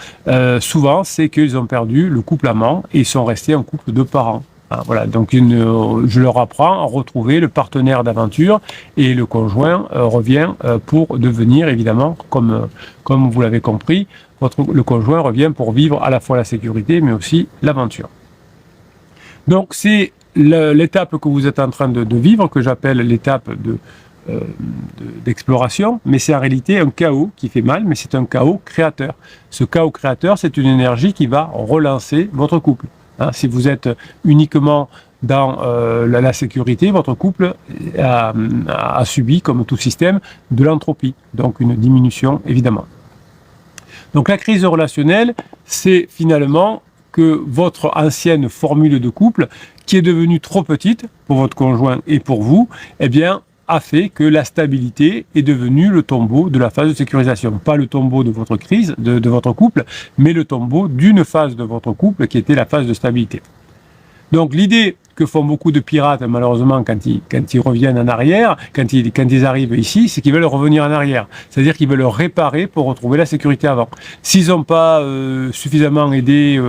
souvent c'est qu'ils ont perdu le couple amant et ils sont restés un couple de parents. Hein, voilà, donc je leur apprends à retrouver le partenaire d'aventure et le conjoint revient pour devenir, évidemment, comme vous l'avez compris, le conjoint revient pour vivre à la fois la sécurité mais aussi l'aventure. Donc c'est l'étape que vous êtes en train de vivre, que j'appelle l'étape d'exploration, mais c'est en réalité un chaos qui fait mal, mais c'est un chaos créateur. Ce chaos créateur, c'est une énergie qui va relancer votre couple. Hein, si vous êtes uniquement dans la sécurité, votre couple a subi, comme tout système, de l'entropie, donc une diminution évidemment. Donc la crise relationnelle, c'est finalement que votre ancienne formule de couple, qui est devenue trop petite pour votre conjoint et pour vous, eh bien, a fait que la stabilité est devenue le tombeau de la phase de sécurisation. Pas le tombeau de votre crise, de votre couple, mais le tombeau d'une phase de votre couple qui était la phase de stabilité. Donc l'idée que font beaucoup de pirates, malheureusement, quand ils reviennent en arrière, quand ils arrivent ici, c'est qu'ils veulent revenir en arrière. C'est-à-dire qu'ils veulent réparer pour retrouver la sécurité avant. S'ils n'ont pas suffisamment aidé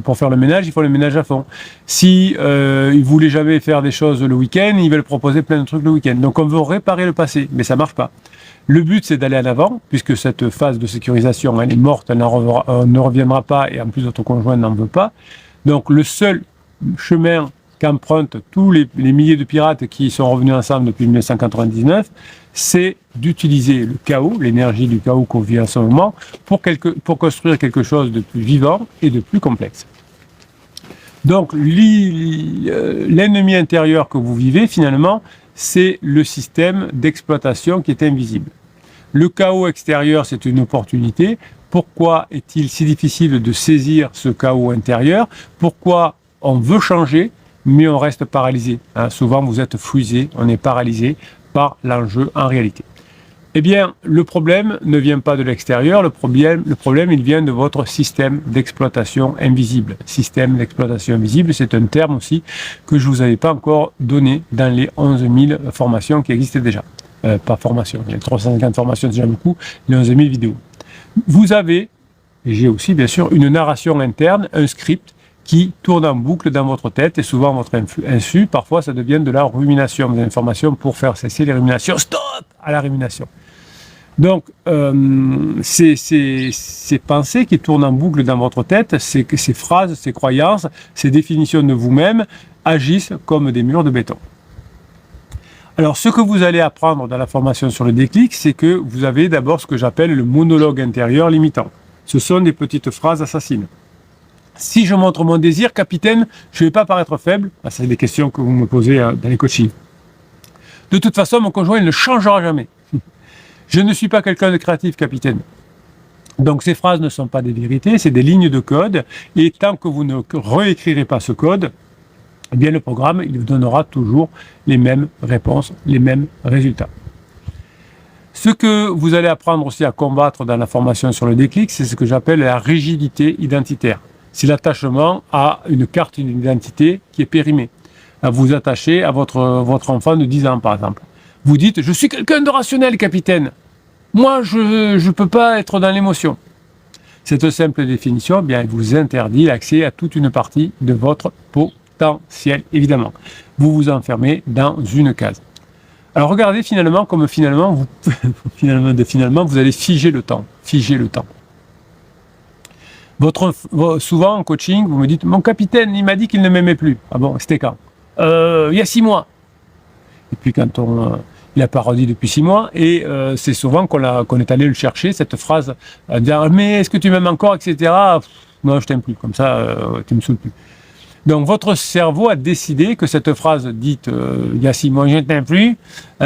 pour faire le ménage, ils font le ménage à fond. Si ils voulaient jamais faire des choses le week-end, ils veulent proposer plein de trucs le week-end. Donc on veut réparer le passé, mais ça marche pas. Le but, c'est d'aller en avant, puisque cette phase de sécurisation, elle est morte, elle ne reviendra pas, et en plus votre conjoint n'en veut pas. Donc le seul chemin qu'empruntent tous les milliers de pirates qui sont revenus ensemble depuis 1999, c'est d'utiliser le chaos, l'énergie du chaos qu'on vit en ce moment, pour construire quelque chose de plus vivant et de plus complexe. Donc l'ennemi intérieur que vous vivez, finalement, c'est le système d'exploitation qui est invisible. Le chaos extérieur, c'est une opportunité. Pourquoi est-il si difficile de saisir ce chaos intérieur? Pourquoi on veut changer, mais on reste paralysé. Souvent, vous êtes frisé, on est paralysé par l'enjeu en réalité. Eh bien, le problème ne vient pas de l'extérieur, le problème, il vient de votre système d'exploitation invisible. Système d'exploitation invisible, c'est un terme aussi que je ne vous avais pas encore donné dans les 11 000 formations qui existaient déjà. Pas formation, il y a 350 formations, c'est déjà beaucoup, les 11 000 vidéos. Vous avez, et j'ai aussi bien sûr, une narration interne, un script, qui tourne en boucle dans votre tête et souvent votre insu. Parfois, ça devient de la rumination. Des informations pour faire cesser les ruminations. Stop à la rumination. Donc, ces pensées qui tournent en boucle dans votre tête, ces phrases, ces croyances, ces définitions de vous-même agissent comme des murs de béton. Alors, ce que vous allez apprendre dans la formation sur le déclic, c'est que vous avez d'abord ce que j'appelle le monologue intérieur limitant. Ce sont des petites phrases assassines. Si je montre mon désir, capitaine, je ne vais pas paraître faible. C'est des questions que vous me posez dans les coachings. De toute façon, mon conjoint, il ne changera jamais. Je ne suis pas quelqu'un de créatif, capitaine. Donc ces phrases ne sont pas des vérités, c'est des lignes de code. Et tant que vous ne réécrirez pas ce code, eh bien le programme, il vous donnera toujours les mêmes réponses, les mêmes résultats. Ce que vous allez apprendre aussi à combattre dans la formation sur le déclic, c'est ce que j'appelle la rigidité identitaire. C'est l'attachement à une carte d'identité qui est périmée. Vous attachez à votre enfant de 10 ans, par exemple. Vous dites « Je suis quelqu'un de rationnel, capitaine. Moi, je ne peux pas être dans l'émotion. » Cette simple définition, eh bien, elle vous interdit l'accès à toute une partie de votre potentiel, évidemment. Vous vous enfermez dans une case. Alors, regardez finalement comme finalement, vous allez figer le temps. Figer le temps. Souvent en coaching, vous me dites « Mon capitaine, il m'a dit qu'il ne m'aimait plus. » Ah bon, c'était quand? Il y a 6 mois. Et puis quand il n'a pas redit depuis 6 mois, et c'est souvent qu'on est allé le chercher, cette phrase, à dire « Mais est-ce que tu m'aimes encore, etc. » Non, je t'aime plus, comme ça, tu me saoules plus. Donc votre cerveau a décidé que cette phrase dite il y a 6 mois, je ne t'aime plus,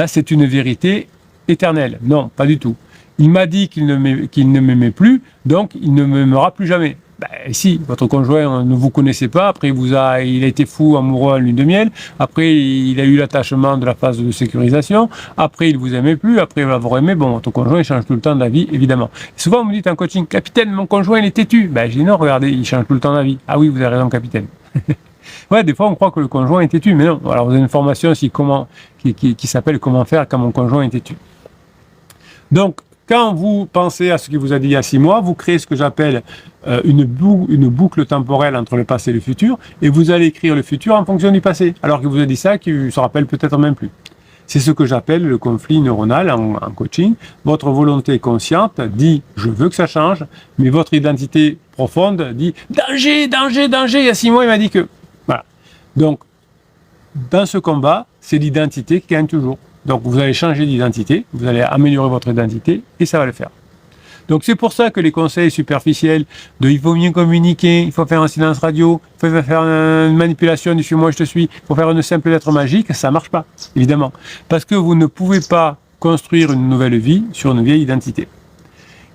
c'est une vérité éternelle. Non, pas du tout. Il m'a dit qu'il ne m'aimait plus, donc il ne m'aimera plus jamais. Ben, si votre conjoint ne vous connaissait pas, après il a été fou, amoureux en lune de miel, après il a eu l'attachement de la phase de sécurisation, après il vous aimait plus, après il va vous aimer, bon, votre conjoint il change tout le temps d'avis, évidemment. Et souvent vous me dites en coaching, capitaine, mon conjoint il est têtu. Ben, j'ai dit non, regardez, il change tout le temps d'avis. Ah oui, vous avez raison, capitaine. Ouais, des fois on croit que le conjoint est têtu, mais non. Alors vous avez une formation aussi qui s'appelle Comment faire quand mon conjoint est têtu. Donc, quand vous pensez à ce qu'il vous a dit il y a 6 mois, vous créez ce que j'appelle une boucle temporelle entre le passé et le futur, et vous allez écrire le futur en fonction du passé, alors qu'il vous a dit ça, qu'il ne se rappelle peut-être même plus. C'est ce que j'appelle le conflit neuronal en coaching. Votre volonté consciente dit « je veux que ça change », mais votre identité profonde dit « danger, danger, danger, il y a 6 mois, il m'a dit que… » Voilà. Donc, dans ce combat, c'est l'identité qui gagne toujours. Donc vous allez changer d'identité, vous allez améliorer votre identité et ça va le faire. Donc c'est pour ça que les conseils superficiels de il faut mieux communiquer, il faut faire un silence radio, il faut faire une manipulation du suis-moi je te suis, il faut faire une simple lettre magique, ça ne marche pas, évidemment. Parce que vous ne pouvez pas construire une nouvelle vie sur une vieille identité.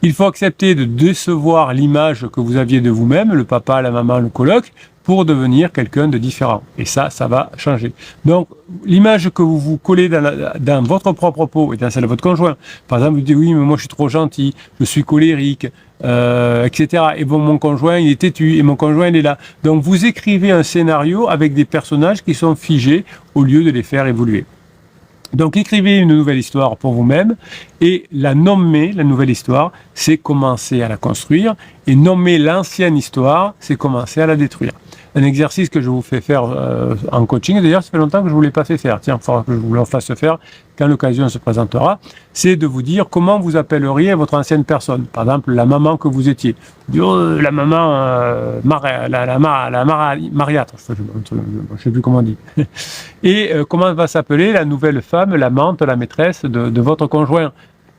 Il faut accepter de décevoir l'image que vous aviez de vous-même, le papa, la maman, le coloc, pour devenir quelqu'un de différent. Et ça va changer. Donc, l'image que vous vous collez dans votre propre peau et dans celle de votre conjoint, par exemple, vous dites oui, mais moi je suis trop gentil, je suis colérique, etc. Et bon, mon conjoint il est têtu et mon conjoint il est là. Donc, vous écrivez un scénario avec des personnages qui sont figés au lieu de les faire évoluer. Donc écrivez une nouvelle histoire pour vous-même et la nommer, la nouvelle histoire, c'est commencer à la construire et nommer l'ancienne histoire, c'est commencer à la détruire. Un exercice que je vous fais faire en coaching, d'ailleurs ça fait longtemps que je ne vous l'ai pas fait faire, tiens, il faudra que je vous le fasse faire quand l'occasion se présentera, c'est de vous dire comment vous appelleriez votre ancienne personne. Par exemple, la maman que vous étiez. La maman Mariâtre, je ne sais plus comment on dit. Et comment va s'appeler la nouvelle femme, l'amante, la maîtresse de votre conjoint.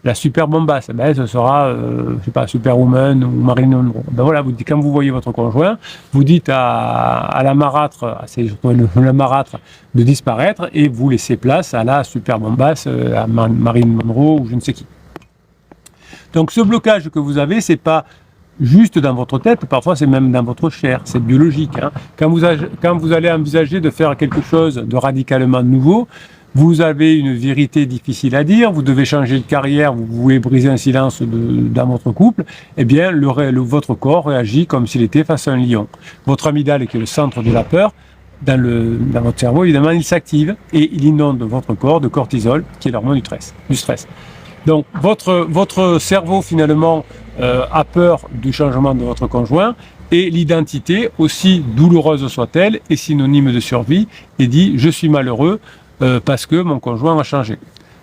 La super bombasse, ce sera, je sais pas, Superwoman ou Marilyn Monroe. Ben voilà, vous dites, quand vous voyez votre conjoint, vous dites à la marâtre, la marâtre de disparaître et vous laissez place à la super bombasse, à Marilyn Monroe ou je ne sais qui. Donc ce blocage que vous avez, c'est pas juste dans votre tête, parfois c'est même dans votre chair, c'est biologique. Hein. Quand vous allez envisager de faire quelque chose de radicalement nouveau, vous avez une vérité difficile à dire, vous devez changer de carrière, vous voulez briser un silence dans votre couple, eh bien votre corps réagit comme s'il était face à un lion. Votre amygdale, qui est le centre de la peur, dans votre cerveau, évidemment, il s'active et il inonde votre corps de cortisol, qui est l'hormone du stress. Donc votre cerveau, finalement, a peur du changement de votre conjoint, et l'identité, aussi douloureuse soit-elle, est synonyme de survie, et dit « je suis malheureux », parce que mon conjoint a changé.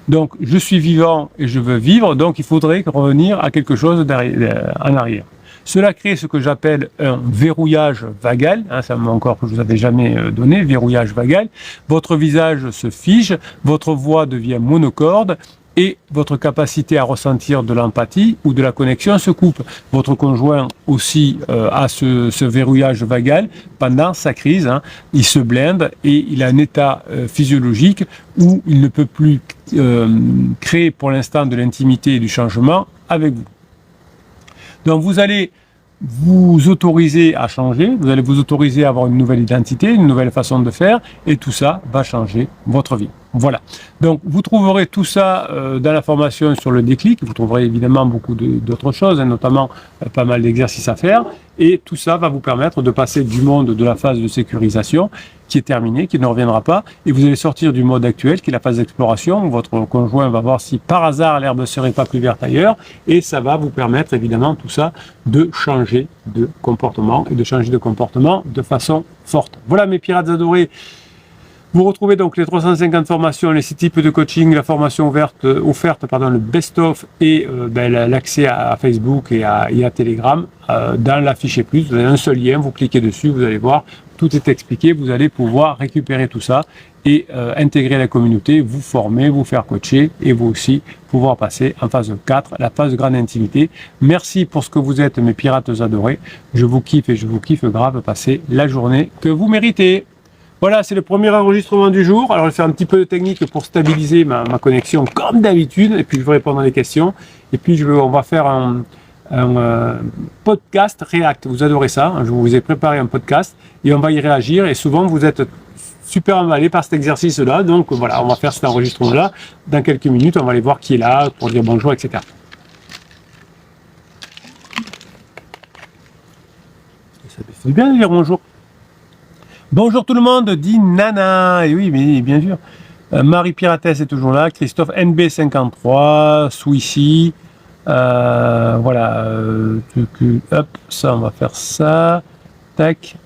Donc, je suis vivant et je veux vivre, donc il faudrait revenir à quelque chose en arrière. Cela crée ce que j'appelle un verrouillage vagal, hein, c'est un mot encore que je vous avais jamais donné, verrouillage vagal. Votre visage se fige, votre voix devient monocorde, et votre capacité à ressentir de l'empathie ou de la connexion se coupe. Votre conjoint aussi a ce verrouillage vagal pendant sa crise. Hein, il se blinde et il a un état physiologique où il ne peut plus créer pour l'instant de l'intimité et du changement avec vous. Donc vous allez vous autoriser à changer, vous allez vous autoriser à avoir une nouvelle identité, une nouvelle façon de faire, et tout ça va changer votre vie. Voilà. Donc, vous trouverez tout ça dans la formation sur le déclic. Vous trouverez évidemment beaucoup d'autres choses, hein, notamment pas mal d'exercices à faire. Et tout ça va vous permettre de passer du monde de la phase de sécurisation, qui est terminée, qui ne reviendra pas. Et vous allez sortir du mode actuel, qui est la phase d'exploration, où votre conjoint va voir si par hasard l'herbe ne serait pas plus verte ailleurs. Et ça va vous permettre, évidemment, tout ça, de changer de comportement, et de changer de comportement de façon forte. Voilà, mes pirates adorés. Vous retrouvez donc les 350 formations, les 6 types de coaching, la formation offerte, le best-of et l'accès à Facebook et à Telegram dans la fiche plus. Vous avez un seul lien, vous cliquez dessus, vous allez voir, tout est expliqué, vous allez pouvoir récupérer tout ça et intégrer la communauté, vous former, vous faire coacher et vous aussi pouvoir passer en phase 4, la phase de grande intimité. Merci pour ce que vous êtes, mes pirates adorés. Je vous kiffe et je vous kiffe grave. Passez la journée que vous méritez. Voilà, c'est le premier enregistrement du jour. Alors, je vais faire un petit peu de technique pour stabiliser ma connexion comme d'habitude. Et puis, je vais répondre à des questions. Et puis, on va faire un podcast React. Vous adorez ça. Je vous ai préparé un podcast et on va y réagir. Et souvent, vous êtes super emballés par cet exercice-là. Donc, voilà, on va faire cet enregistrement-là. Dans quelques minutes, on va aller voir qui est là pour dire bonjour, etc. Ça fait du bien de dire bonjour. Bonjour tout le monde, dit Nana. Et oui, mais bien sûr. Marie Piratès est toujours là. Christophe NB53, Swishy. Voilà. Hop, ça, on va faire ça. Tac.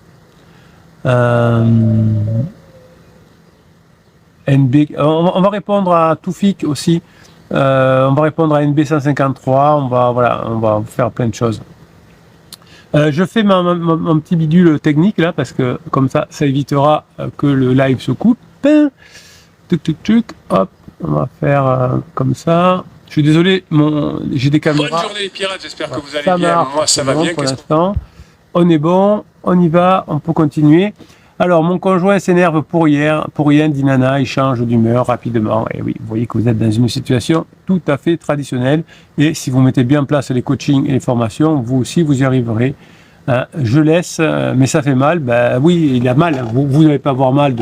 NB. On va répondre à Toufik aussi. On va répondre à NB153. On va faire plein de choses. Je fais mon petit bidule technique là parce que comme ça évitera que le live se coupe. Hop, on va faire comme ça. Je suis désolé, j'ai des caméras. Bonne journée les pirates, j'espère que vous allez bien. Moi ça va bien pour l'instant. On est bon, on y va, on peut continuer. Alors, mon conjoint s'énerve pour rien, dit Nana, il change d'humeur rapidement. Et oui, vous voyez que vous êtes dans une situation tout à fait traditionnelle. Et si vous mettez bien en place les coachings et les formations, vous aussi, vous y arriverez Je laisse, mais ça fait mal. Ben oui, il a mal. Vous n'allez pas avoir mal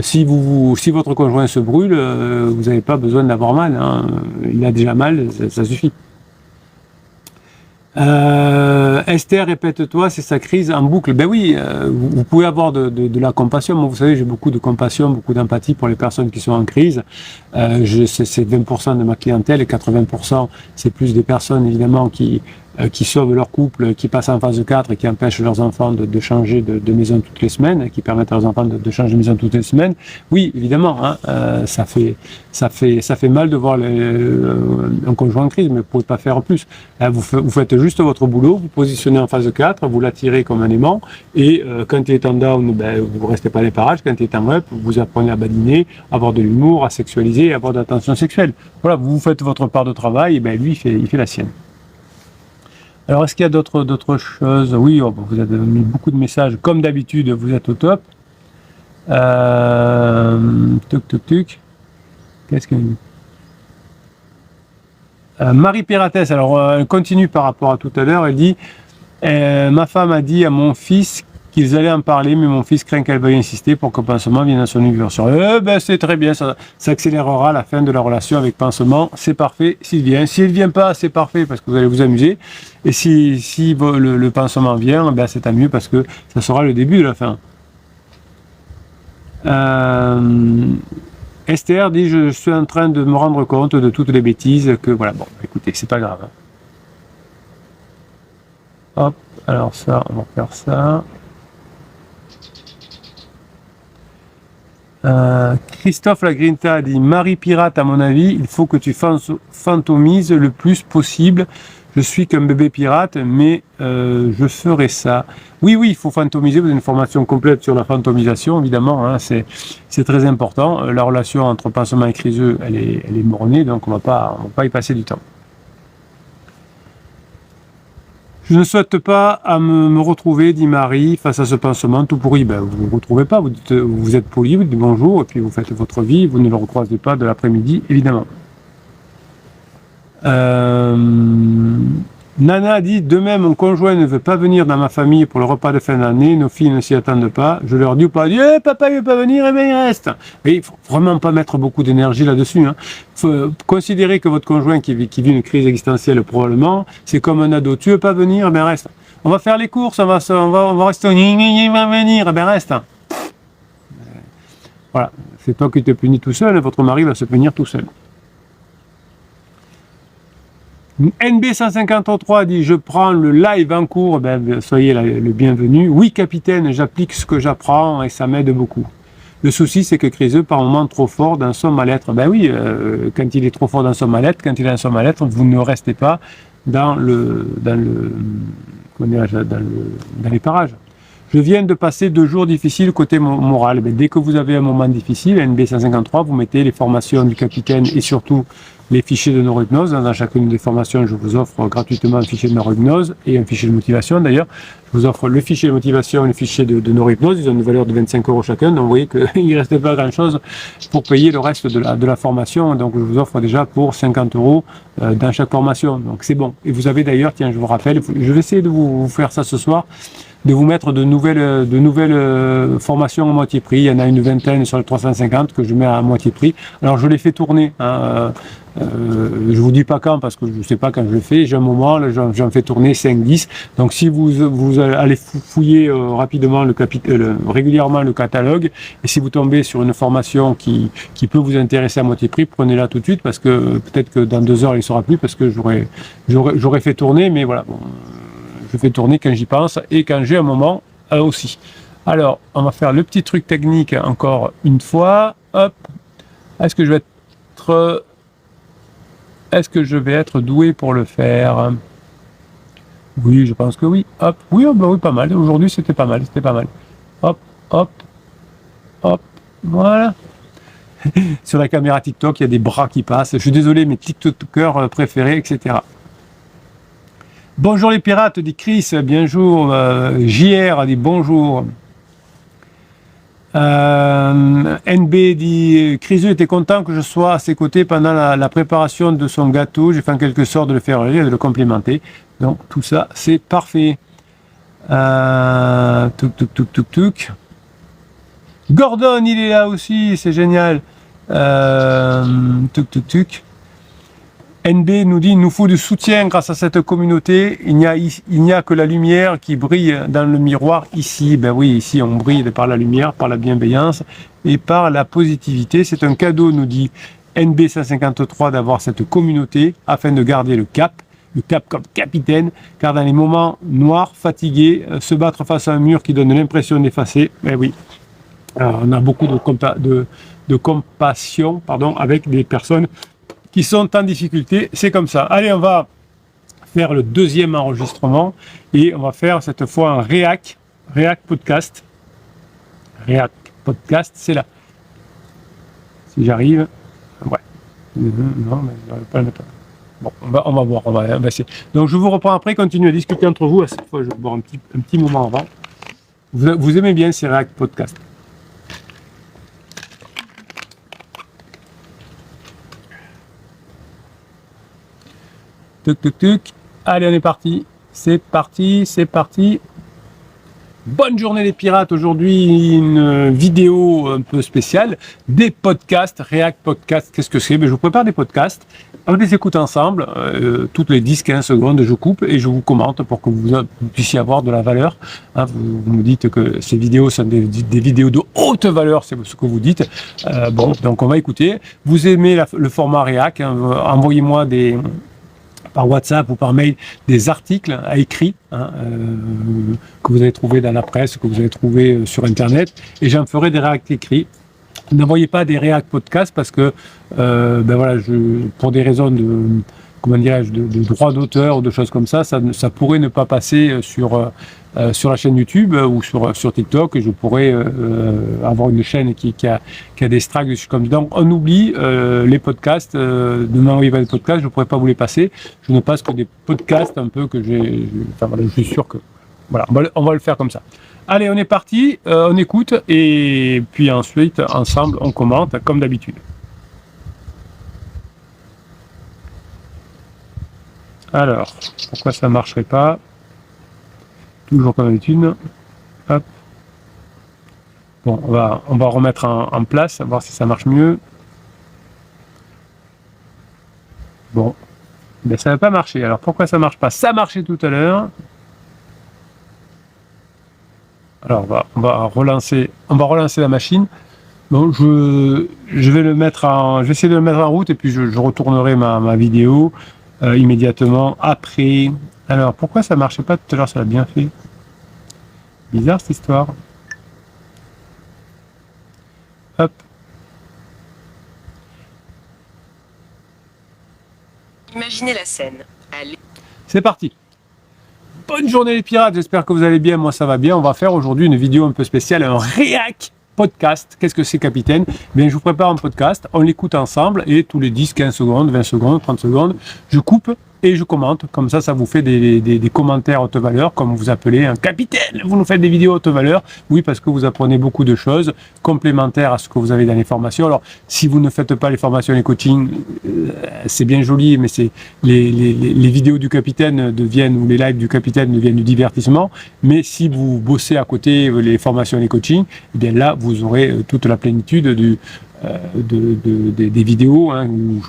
si votre conjoint se brûle, vous n'avez pas besoin d'avoir mal. Hein. Il a déjà mal, ça suffit. Esther, répète-toi, c'est sa crise en boucle. Ben oui, vous pouvez avoir de la compassion. Moi, vous savez, j'ai beaucoup de compassion, beaucoup d'empathie pour les personnes qui sont en crise. C'est 20% de ma clientèle et 80%, c'est plus des personnes, évidemment, qui sauvent leur couple, qui passent en phase 4 et qui empêchent leurs enfants de changer de maison toutes les semaines, qui permettent à leurs enfants de changer de maison toutes les semaines. Oui, évidemment, hein, ça fait mal de voir un conjoint en crise, mais vous ne pouvez pas faire plus. Là, vous faites juste votre boulot, vous positionnez en phase 4, vous l'attirez comme un aimant, et quand il est en down, vous ne restez pas les parages. Quand il est en up, vous apprenez à badiner, à avoir de l'humour, à sexualiser, à avoir de l'attention sexuelle. Voilà, vous faites votre part de travail, et lui, il fait la sienne. Alors, est-ce qu'il y a d'autres choses? Oui, vous avez mis beaucoup de messages. Comme d'habitude, vous êtes au top. Qu'est-ce que... Marie Pératès, alors elle continue par rapport à tout à l'heure. Elle dit ma femme a dit à mon fils qu'ils allaient en parler, mais mon fils craint qu'elle veuille insister pour que Pansement vienne à son anniversaire. C'est très bien, ça accélérera la fin de la relation avec Pansement. C'est parfait s'il vient. S'il ne vient pas, c'est parfait parce que vous allez vous amuser. Et si le Pansement vient, c'est tant mieux parce que ça sera le début de la fin. Esther dit je suis en train de me rendre compte de toutes les bêtises que voilà. Bon, écoutez, c'est pas grave. Hop, alors ça, on va faire ça. Christophe Lagrinta dit Marie Pirate, à mon avis, il faut que tu fantomises le plus possible. Je suis qu'un bébé pirate, mais je ferai ça. Oui, il faut fantomiser. Vous avez une formation complète sur la fantomisation, évidemment. Hein, c'est très important. La relation entre Pansement et Criseux, elle est mornée, donc on va pas y passer du temps. Je ne souhaite pas à me retrouver, dit Marie, face à ce Pansement tout pourri. Vous ne vous retrouvez pas, vous êtes poli, vous dites bonjour, et puis vous faites votre vie, vous ne le recroisez pas de l'après-midi, évidemment. Nana dit, demain mon conjoint ne veut pas venir dans ma famille pour le repas de fin d'année, nos filles ne s'y attendent pas, je leur dis pas, papa il veut pas venir, il reste. Mais il faut vraiment pas mettre beaucoup d'énergie là-dessus. Hein. Faut considérer que votre conjoint qui vit une crise existentielle probablement, c'est comme un ado, tu veux pas venir, reste. On va faire les courses, on va rester, il va venir, reste. Voilà, c'est toi qui te punis tout seul, votre mari va se punir tout seul. NB153 dit je prends le live en cours, soyez le bienvenu. Oui capitaine, j'applique ce que j'apprends et ça m'aide beaucoup. Le souci c'est que Criseux par moment trop fort dans son mal-être. Quand il est trop fort dans son mal-être, quand il est dans son mal-être, vous ne restez pas dans les parages. Je viens de passer 2 jours difficiles côté moral. Dès que vous avez un moment difficile, NB153, vous mettez les formations du capitaine et surtout les fichiers de neurohypnose. Dans chacune des formations, je vous offre gratuitement un fichier de neurohypnose et un fichier de motivation. D'ailleurs, je vous offre le fichier de motivation et le fichier de neurohypnose. Ils ont une valeur de 25 € chacun. Donc, vous voyez qu'il ne restait pas grand-chose pour payer le reste de la formation. Donc, je vous offre déjà pour 50 € dans chaque formation. Donc, c'est bon. Et vous avez d'ailleurs, tiens, je vous rappelle, je vais essayer de vous faire ça ce soir, de vous mettre de nouvelles formations à moitié prix. Il y en a une vingtaine sur les 350 que je mets à moitié prix. Alors, je les fais tourner. Je vous dis pas quand parce que je ne sais pas quand je le fais. J'ai un moment, j'en fais tourner 5-10. Donc si vous allez fouiller rapidement régulièrement le catalogue, et si vous tombez sur une formation qui peut vous intéresser à moitié prix, prenez-la tout de suite parce que peut-être que dans 2 heures il ne sera plus parce que j'aurais fait tourner, mais voilà, je fais tourner quand j'y pense et quand j'ai un moment aussi. Alors on va faire le petit truc technique encore une fois. Hop, est-ce que je vais être doué pour le faire? Oui, je pense que oui. Hop, oui, oui, pas mal. Aujourd'hui, c'était pas mal. Hop, voilà. Sur la caméra TikTok, il y a des bras qui passent. Je suis désolé, mes TikTokers préférés, etc. Bonjour les pirates, dit Chris. Bonjour. JR dit bonjour. NB dit Criseux était content que je sois à ses côtés pendant la préparation de son gâteau. J'ai fait en quelque sorte de le faire rire et de le complémenter. Donc tout ça c'est parfait. Tuk. Gordon, il est là aussi, c'est génial. NB nous dit, il nous faut du soutien grâce à cette communauté. Il n'y a que la lumière qui brille dans le miroir ici. Ben oui, ici on brille par la lumière, par la bienveillance et par la positivité. C'est un cadeau, nous dit NB 153, d'avoir cette communauté afin de garder le cap comme capitaine, car dans les moments noirs, fatigués, se battre face à un mur qui donne l'impression d'effacer, ben oui, on a beaucoup de compassion avec des personnes qui sont en difficulté, c'est comme ça. Allez, on va faire le deuxième enregistrement et on va faire cette fois un React Podcast. React Podcast, c'est là. Si j'arrive, ouais. Non, mais je n'arrive pas à le mettre. Bon, on va voir, on va essayer. Donc je vous reprends après, continuez à discuter entre vous. À cette fois, je vais boire un petit moment avant. Vous aimez bien ces React Podcast? Tuc. Allez, on est parti. C'est parti. Bonne journée les pirates. Aujourd'hui, une vidéo un peu spéciale. Des podcasts, React Podcast. Qu'est-ce que c'est? Je vous prépare des podcasts. On les écoute ensemble. Toutes les 10-15 secondes, je coupe et je vous commente pour que vous puissiez avoir de la valeur. Vous me dites que ces vidéos sont des vidéos de haute valeur, c'est ce que vous dites. Donc on va écouter. Vous aimez le format React, envoyez-moi par WhatsApp ou par mail des articles à écrit que vous avez trouvé dans la presse, que vous avez trouvé sur Internet, et j'en ferai des React écrits. N'envoyez pas des React podcasts parce que pour des raisons de droit d'auteur ou de choses comme ça pourrait ne pas passer sur la chaîne YouTube ou sur TikTok, et je pourrais avoir une chaîne qui a des strikes, des choses comme ça. Donc on oublie les podcasts, de m'envoyer des podcasts, je ne pourrais pas vous les passer. Je ne passe que des podcasts un peu que je suis sûr que... Voilà, on va le faire comme ça. Allez, on est parti, on écoute, et puis ensuite, ensemble, on commente, comme d'habitude. Alors, pourquoi ça ne marcherait pas? Toujours comme d'habitude. Hop. Bon, on va remettre en place, voir si ça marche mieux. Bon, mais ça n'a pas marché. Alors pourquoi ça ne marche pas? Ça marchait tout à l'heure. Alors on va relancer la machine. Bon, je vais essayer de le mettre en route, et puis je retournerai ma vidéo immédiatement après. Alors pourquoi ça marchait pas tout à l'heure? Ça l'a bien fait. Bizarre cette histoire. Hop. Imaginez la scène. Allez. C'est parti. Bonne journée les pirates, j'espère que vous allez bien, moi ça va bien. On va faire aujourd'hui une vidéo un peu spéciale, un React Podcast. Qu'est-ce que c'est, capitaine? Bien, je vous prépare un podcast, on l'écoute ensemble, et tous les 10, 15 secondes, 20 secondes, 30 secondes, je coupe et je commente. Comme ça vous fait des commentaires haute valeur, comme vous appelez un capitaine. Vous nous faites des vidéos haute valeur. Oui, parce que vous apprenez beaucoup de choses complémentaires à ce que vous avez dans les formations. Alors, si vous ne faites pas les formations, les coachings, c'est bien joli, mais c'est les vidéos du capitaine ou les lives du capitaine deviennent du divertissement. Mais si vous bossez à côté les formations et les coachings, eh bien là, vous aurez toute la plénitude des vidéos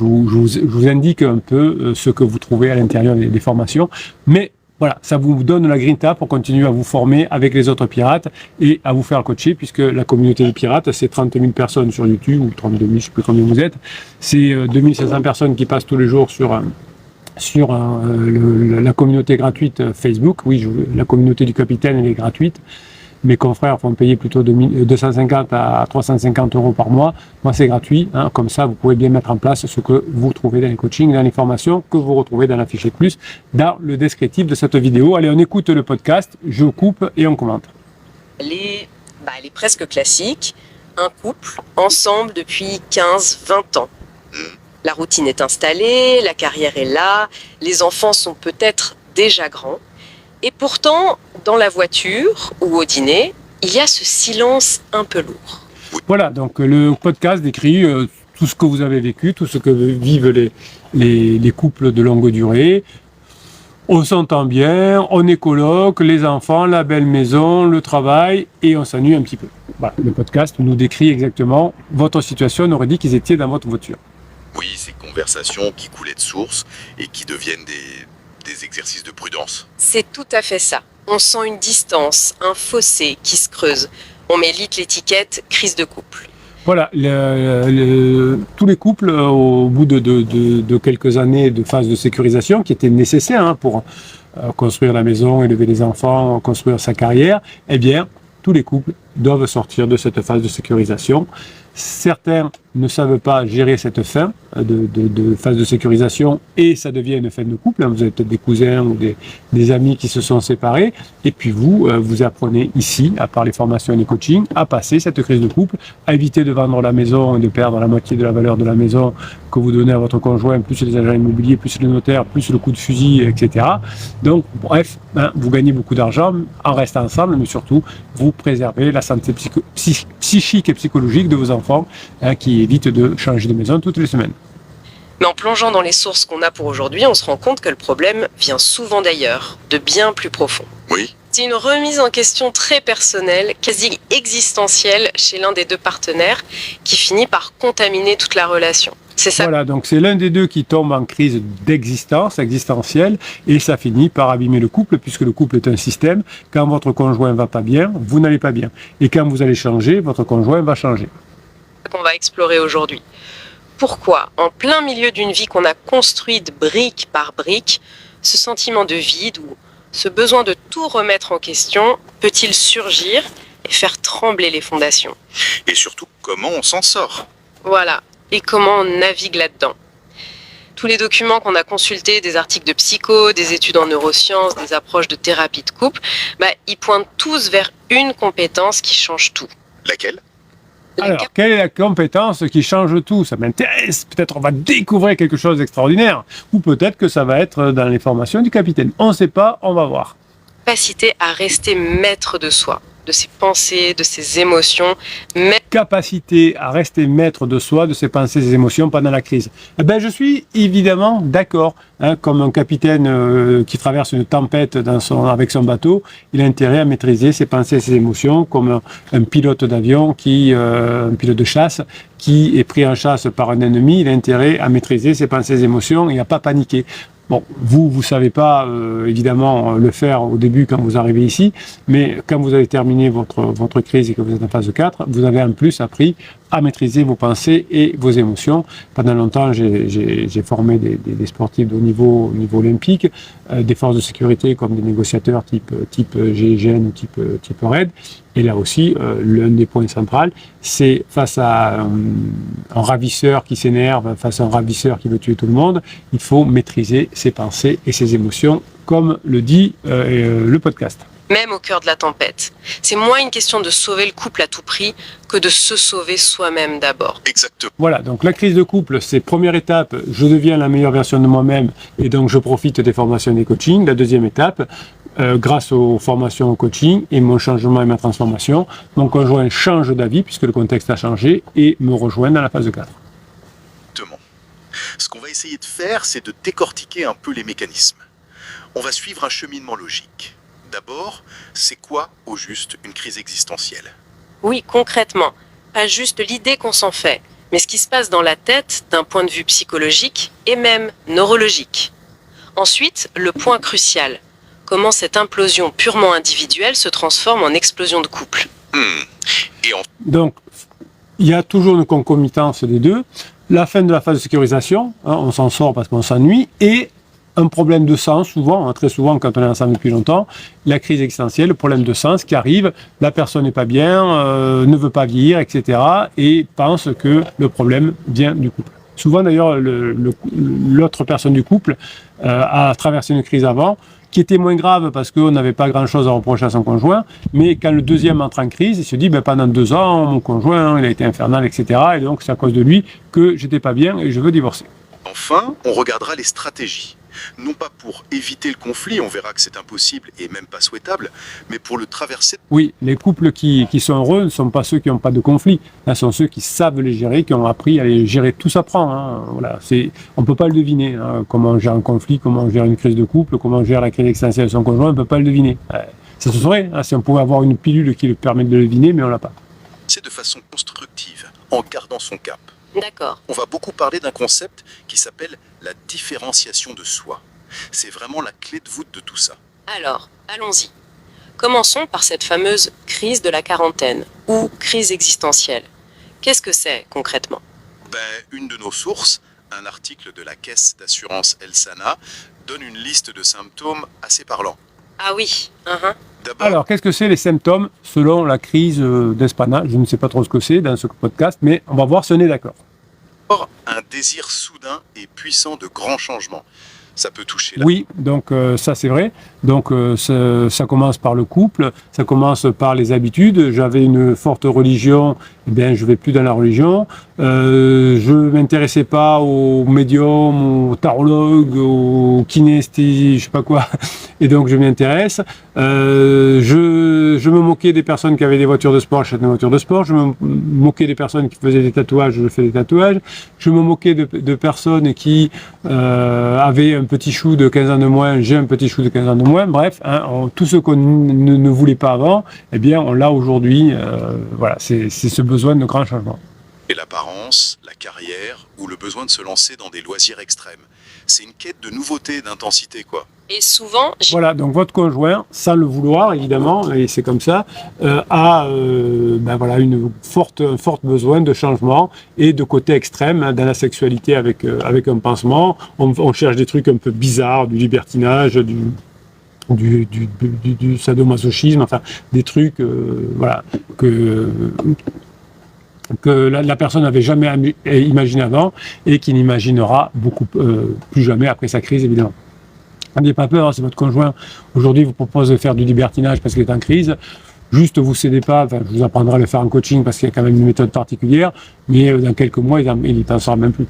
où je vous indique un peu ce que vous trouvez à l'intérieur des formations. Mais voilà, ça vous donne la grinta pour continuer à vous former avec les autres pirates et à vous faire coacher, puisque la communauté des pirates, c'est 30 000 personnes sur YouTube, ou 32 000, je ne sais plus combien vous êtes. C'est 2500 personnes qui passent tous les jours sur la communauté gratuite Facebook. Oui, la communauté du capitaine, elle est gratuite. Mes confrères font payer plutôt 250 à 350 € par mois. Moi, c'est gratuit. Comme ça, vous pouvez bien mettre en place ce que vous trouvez dans les coachings, dans les formations, que vous retrouvez dans la fiche plus, dans le descriptif de cette vidéo. Allez, on écoute le podcast, je coupe et on commente. Elle est presque classique. Un couple, ensemble depuis 15-20 ans. La routine est installée, la carrière est là, les enfants sont peut-être déjà grands. Et pourtant, dans la voiture ou au dîner, il y a ce silence un peu lourd. Voilà, donc le podcast décrit tout ce que vous avez vécu, tout ce que vivent les couples de longue durée, On s'entend bien, on est coloc, les enfants, la belle maison, le travail, et on s'ennuie un petit peu. Voilà, le podcast nous décrit exactement votre situation. On aurait dit qu'ils étaient dans votre voiture. Oui, ces conversations qui coulaient de source et qui deviennent des exercices de prudence. C'est tout à fait ça. On sent une distance, un fossé qui se creuse. On mérite l'étiquette crise de couple. Voilà, tous les couples, au bout de quelques années de phase de sécurisation, qui étaient nécessaires pour construire la maison, élever les enfants, construire sa carrière, eh bien, tous les couples doivent sortir de cette phase de sécurisation. Certains ne savent pas gérer cette fin de phase de sécurisation et ça devient une fin de couple. Vous avez peut-être des cousins ou des amis qui se sont séparés et puis vous apprenez ici, à part les formations et les coachings, à passer cette crise de couple, à éviter de vendre la maison et de perdre la moitié de la valeur de la maison que vous donnez à votre conjoint, plus les agents immobiliers, plus le notaire, plus le coup de fusil, etc. Donc, bref, vous gagnez beaucoup d'argent en restant ensemble, mais surtout, vous préservez la santé psychique et psychologique de vos enfants qui évitent de changer de maison toutes les semaines. Mais en plongeant dans les sources qu'on a pour aujourd'hui, on se rend compte que le problème vient souvent d'ailleurs, de bien plus profond. Oui. C'est une remise en question très personnelle, quasi existentielle chez l'un des deux partenaires qui finit par contaminer toute la relation. C'est ça. Voilà, donc c'est l'un des deux qui tombe en crise d'existence, existentielle, et ça finit par abîmer le couple, puisque le couple est un système. Quand votre conjoint va pas bien, vous n'allez pas bien. Et quand vous allez changer, votre conjoint va changer. Qu'on va explorer aujourd'hui. Pourquoi, en plein milieu d'une vie qu'on a construite brique par brique, ce sentiment de vide ou ce besoin de tout remettre en question peut-il surgir et faire trembler les fondations? Et surtout, comment on s'en sort? Voilà. Et comment on navigue là-dedans? Tous les documents qu'on a consultés, des articles de psycho, des études en neurosciences, des approches de thérapie de couple, ils pointent tous vers une compétence qui change tout. Laquelle? Alors, quelle est la compétence qui change tout? Ça m'intéresse. Peut-être on va découvrir quelque chose d'extraordinaire. Ou peut-être que ça va être dans les formations du capitaine. On ne sait pas, on va voir. Capacité à rester maître de soi, de ses pensées, de ses émotions. Capacité à rester maître de soi, de ses pensées et ses émotions pendant la crise. Eh ben, je suis évidemment d'accord. Comme un capitaine qui traverse une tempête avec son bateau, il a intérêt à maîtriser ses pensées et ses émotions, comme un pilote d'avion, un pilote de chasse, qui est pris en chasse par un ennemi, il a intérêt à maîtriser ses pensées et ses émotions et à pas paniquer. Bon, vous savez pas évidemment le faire au début quand vous arrivez ici, mais quand vous avez terminé votre crise et que vous êtes en phase 4, vous avez en plus appris à maîtriser vos pensées et vos émotions. Pendant longtemps, j'ai formé des sportifs de haut niveau olympique, des forces de sécurité comme des négociateurs type GIGN ou type RAID. Et là aussi, l'un des points centraux, c'est face à un ravisseur qui s'énerve, face à un ravisseur qui veut tuer tout le monde, il faut maîtriser ses pensées et ses émotions, comme le dit le podcast. Même au cœur de la tempête. C'est moins une question de sauver le couple à tout prix que de se sauver soi-même d'abord. Exactement. Voilà, donc la crise de couple, c'est première étape, je deviens la meilleure version de moi-même et donc je profite des formations et des coachings. La deuxième étape, grâce aux formations au coaching et mon changement et ma transformation, mon conjoint change d'avis puisque le contexte a changé et me rejoint dans la phase 4. Exactement. Ce qu'on va essayer de faire, c'est de décortiquer un peu les mécanismes. On va suivre un cheminement logique. D'abord, c'est quoi au juste une crise existentielle? Oui, concrètement, pas juste l'idée qu'on s'en fait, mais ce qui se passe dans la tête d'un point de vue psychologique et même neurologique. Ensuite, le point crucial. Comment cette implosion purement individuelle se transforme en explosion de couple. Donc, il y a toujours une concomitance des deux. La fin de la phase de sécurisation, on s'en sort parce qu'on s'ennuie, et un problème de sens, souvent, très souvent quand on est ensemble depuis longtemps, la crise existentielle, le problème de sens qui arrive, la personne n'est pas bien, ne veut pas vieillir, etc. et pense que le problème vient du couple. Souvent d'ailleurs, l'autre personne du couple a traversé une crise avant, qui était moins grave parce qu'on n'avait pas grand-chose à reprocher à son conjoint, mais quand le deuxième entre en crise, il se dit pendant 2 ans, mon conjoint, il a été infernal, etc. et donc c'est à cause de lui que j'étais pas bien et je veux divorcer. Enfin, on regardera les stratégies. Non pas pour éviter le conflit, on verra que c'est impossible et même pas souhaitable, mais pour le traverser. Oui, les couples qui sont heureux ne sont pas ceux qui n'ont pas de conflit. Ce sont ceux qui savent les gérer, qui ont appris à les gérer. Tout s'apprend. Voilà, on ne peut pas le deviner. Comment on gère un conflit, comment on gère une crise de couple, comment on gère la crise existentielle de son conjoint, on ne peut pas le deviner. Ça se saurait si on pouvait avoir une pilule qui le permet de le deviner, mais on ne l'a pas. C'est de façon constructive, en gardant son cap. D'accord. On va beaucoup parler d'un concept qui s'appelle la différenciation de soi. C'est vraiment la clé de voûte de tout ça. Alors, allons-y. Commençons par cette fameuse crise de la quarantaine, ou crise existentielle. Qu'est-ce que c'est concrètement? Une de nos sources, un article de la caisse d'assurance Elsana, donne une liste de symptômes assez parlants. Ah oui, D'abord, Alors, qu'est-ce que c'est les symptômes selon la crise d'Espana? Je ne sais pas trop ce que c'est dans ce podcast, mais on va voir si on est d'accord. un désir soudain et puissant de grands changements. Ça peut toucher la... Oui, donc ça c'est vrai. Donc ça commence par le couple, ça commence par les habitudes. J'avais une forte religion, eh bien je vais plus dans la religion. Je m'intéressais pas aux médiums, aux tarologues, aux kinesthésies, je sais pas quoi. Et donc je m'y intéresse. Je me moquais des personnes qui avaient des voitures de sport, j'achète des voitures de sport. Je me moquais des personnes qui faisaient des tatouages, je fais des tatouages. Je me moquais de personnes qui avaient un petit chou de 15 ans de moins, j'ai un petit chou de 15 ans de moins. Bref, tout ce qu'on ne voulait pas avant, eh bien on l'a aujourd'hui. Voilà, c'est ce besoin de grands changements. Et l'apparence, la carrière ou le besoin de se lancer dans des loisirs extrêmes. C'est une quête de nouveauté, d'intensité, quoi. Et souvent, Voilà, donc votre conjoint, sans le vouloir évidemment, et c'est comme ça, a voilà, un fort besoin de changement et de côté extrême dans la sexualité avec un pansement. On cherche des trucs un peu bizarres, du libertinage, du sadomasochisme, enfin des trucs voilà, que la personne n'avait jamais imaginé avant et qui n'imaginera beaucoup plus jamais après sa crise évidemment. N'ayez pas peur, si votre conjoint aujourd'hui vous propose de faire du libertinage parce qu'il est en crise, juste vous cédez pas, je vous apprendrai à le faire en coaching parce qu'il y a quand même une méthode particulière, mais dans quelques mois il n'y pensera même plus.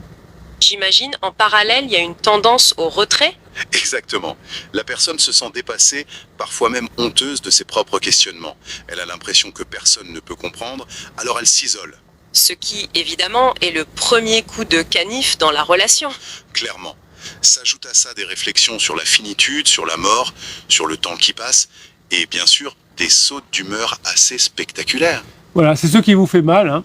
j'imagine, en parallèle, il y a une tendance au retrait. Exactement. La personne se sent dépassée, parfois même honteuse de ses propres questionnements. Elle a l'impression que personne ne peut comprendre, alors elle s'isole. Ce qui, évidemment, est le premier coup de canif dans la relation. Clairement. S'ajoute à ça des réflexions sur la finitude, sur la mort, sur le temps qui passe, et bien sûr, des sautes d'humeur assez spectaculaires. Voilà, c'est ce qui vous fait mal,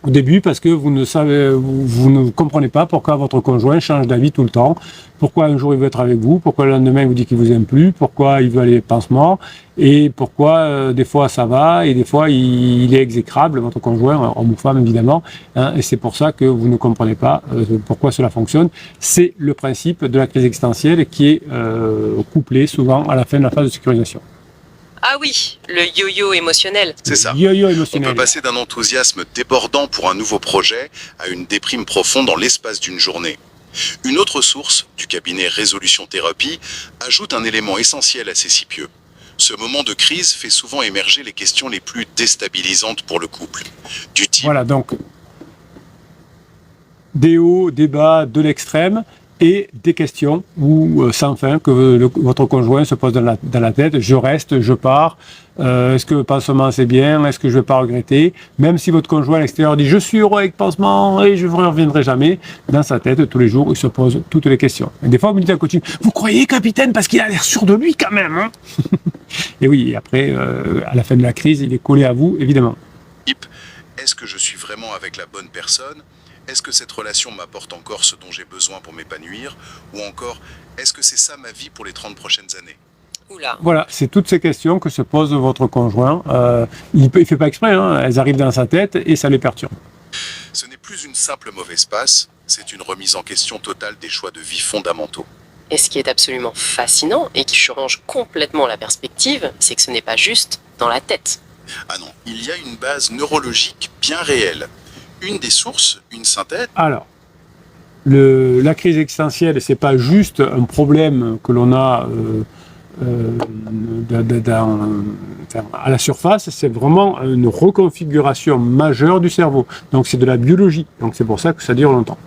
au début, parce que vous ne comprenez pas pourquoi votre conjoint change d'avis tout le temps, pourquoi un jour il veut être avec vous, pourquoi le lendemain il vous dit qu'il vous aime plus, pourquoi il veut aller pansement, et pourquoi des fois ça va, et des fois il est exécrable, votre conjoint, homme ou femme évidemment, et c'est pour ça que vous ne comprenez pas pourquoi cela fonctionne. C'est le principe de la crise existentielle qui est couplé souvent à la fin de la phase de sécurisation. Ah oui, le yo-yo émotionnel. C'est ça. Yo-yo On émotionnel. peut passer d'un enthousiasme débordant pour un nouveau projet à une déprime profonde dans l'espace d'une journée. Une autre source, du cabinet Résolution Thérapie, ajoute un élément essentiel à ces sipieux. Ce moment de crise fait souvent émerger les questions les plus déstabilisantes pour le couple. Du type... Voilà, donc des hauts, des bas, de l'extrême, et des questions sans fin que votre conjoint se pose dans la tête. Je reste, je pars. Est-ce que le pansement c'est bien? Est-ce que je ne vais pas regretter? Même si votre conjoint à l'extérieur dit je suis heureux avec pansement et je ne reviendrai jamais, dans sa tête tous les jours il se pose toutes les questions. Et des fois vous me dites à coaching, vous croyez capitaine parce qu'il a l'air sûr de lui quand même hein. Et oui, et après à la fin de la crise il est collé à vous évidemment. Est-ce que je suis vraiment avec la bonne personne? Est-ce que cette relation m'apporte encore ce dont j'ai besoin pour m'épanouir? Ou encore, est-ce que c'est ça ma vie pour les 30 prochaines années? Oula. Voilà, c'est toutes ces questions que se pose votre conjoint. Il ne fait pas exprès, elles arrivent dans sa tête et ça les perturbe. Ce n'est plus une simple mauvaise passe, c'est une remise en question totale des choix de vie fondamentaux. Et ce qui est absolument fascinant et qui change complètement la perspective, c'est que ce n'est pas juste dans la tête. Ah non, il y a une base neurologique bien réelle. Une des sources, une synthèse. Alors, la crise existentielle, c'est pas juste un problème que l'on a à la surface, c'est vraiment une reconfiguration majeure du cerveau. Donc c'est de la biologie. Donc c'est pour ça que ça dure longtemps.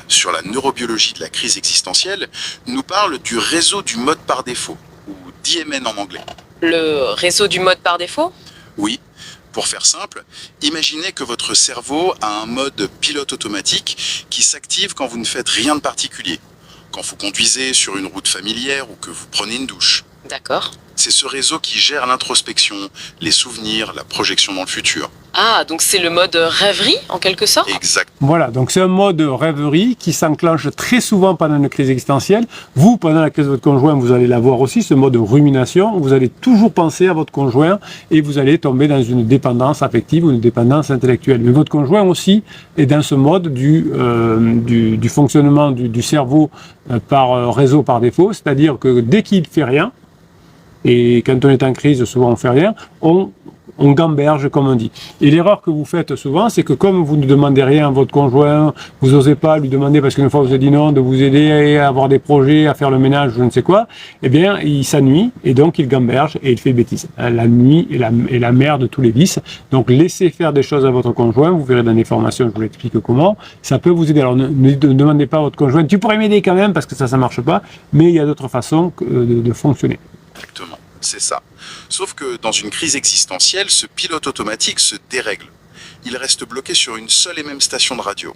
sur la neurobiologie de la crise existentielle nous parle du réseau du mode par défaut, ou DMN en anglais. Le réseau du mode par défaut? Oui, pour faire simple, imaginez que votre cerveau a un mode pilote automatique qui s'active quand vous ne faites rien de particulier, quand vous conduisez sur une route familière ou que vous prenez une douche. D'accord. C'est ce réseau qui gère l'introspection, les souvenirs, la projection dans le futur. Ah, donc c'est le mode rêverie, en quelque sorte? Exact. Voilà, donc c'est un mode rêverie qui s'enclenche très souvent pendant une crise existentielle. Vous, pendant la crise de votre conjoint, vous allez l'avoir aussi, ce mode rumination. Vous allez toujours penser à votre conjoint et vous allez tomber dans une dépendance affective ou une dépendance intellectuelle. Mais votre conjoint aussi est dans ce mode du fonctionnement du cerveau par réseau par défaut, c'est-à-dire que dès qu'il ne fait rien, et quand on est en crise, souvent on fait rien, on gamberge, comme on dit. Et l'erreur que vous faites souvent, c'est que comme vous ne demandez rien à votre conjoint, vous n'osez pas lui demander, parce qu'une fois vous avez dit non, de vous aider à avoir des projets, à faire le ménage, je ne sais quoi, eh bien, il s'ennuie, et donc il gamberge, et il fait bêtise. La nuit est la mère de tous les vices. Donc, laissez faire des choses à votre conjoint, vous verrez dans les formations, je vous l'explique comment, ça peut vous aider. Alors, ne demandez pas à votre conjoint, tu pourrais m'aider quand même, parce que ça marche pas, mais il y a d'autres façons de fonctionner. Exactement, c'est ça. Sauf que dans une crise existentielle, ce pilote automatique se dérègle. Il reste bloqué sur une seule et même station de radio,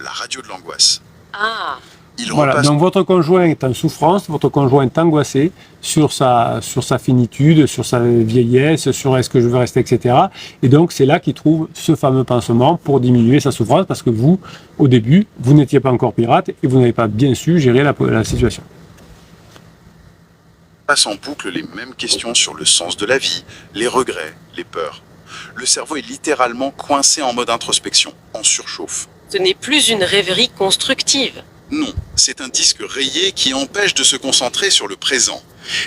la radio de l'angoisse. Ah. Il Voilà, repasse... donc votre conjoint est en souffrance, votre conjoint est angoissé sur sa finitude, sur sa vieillesse, sur est-ce que je veux rester, etc. Et donc c'est là qu'il trouve ce fameux pansement pour diminuer sa souffrance, parce que vous, au début, vous n'étiez pas encore pirate et vous n'avez pas bien su gérer la situation. Passe en boucle les mêmes questions sur le sens de la vie, les regrets, les peurs. Le cerveau est littéralement coincé en mode introspection, en surchauffe. Ce n'est plus une rêverie constructive. Non, c'est un disque rayé qui empêche de se concentrer sur le présent.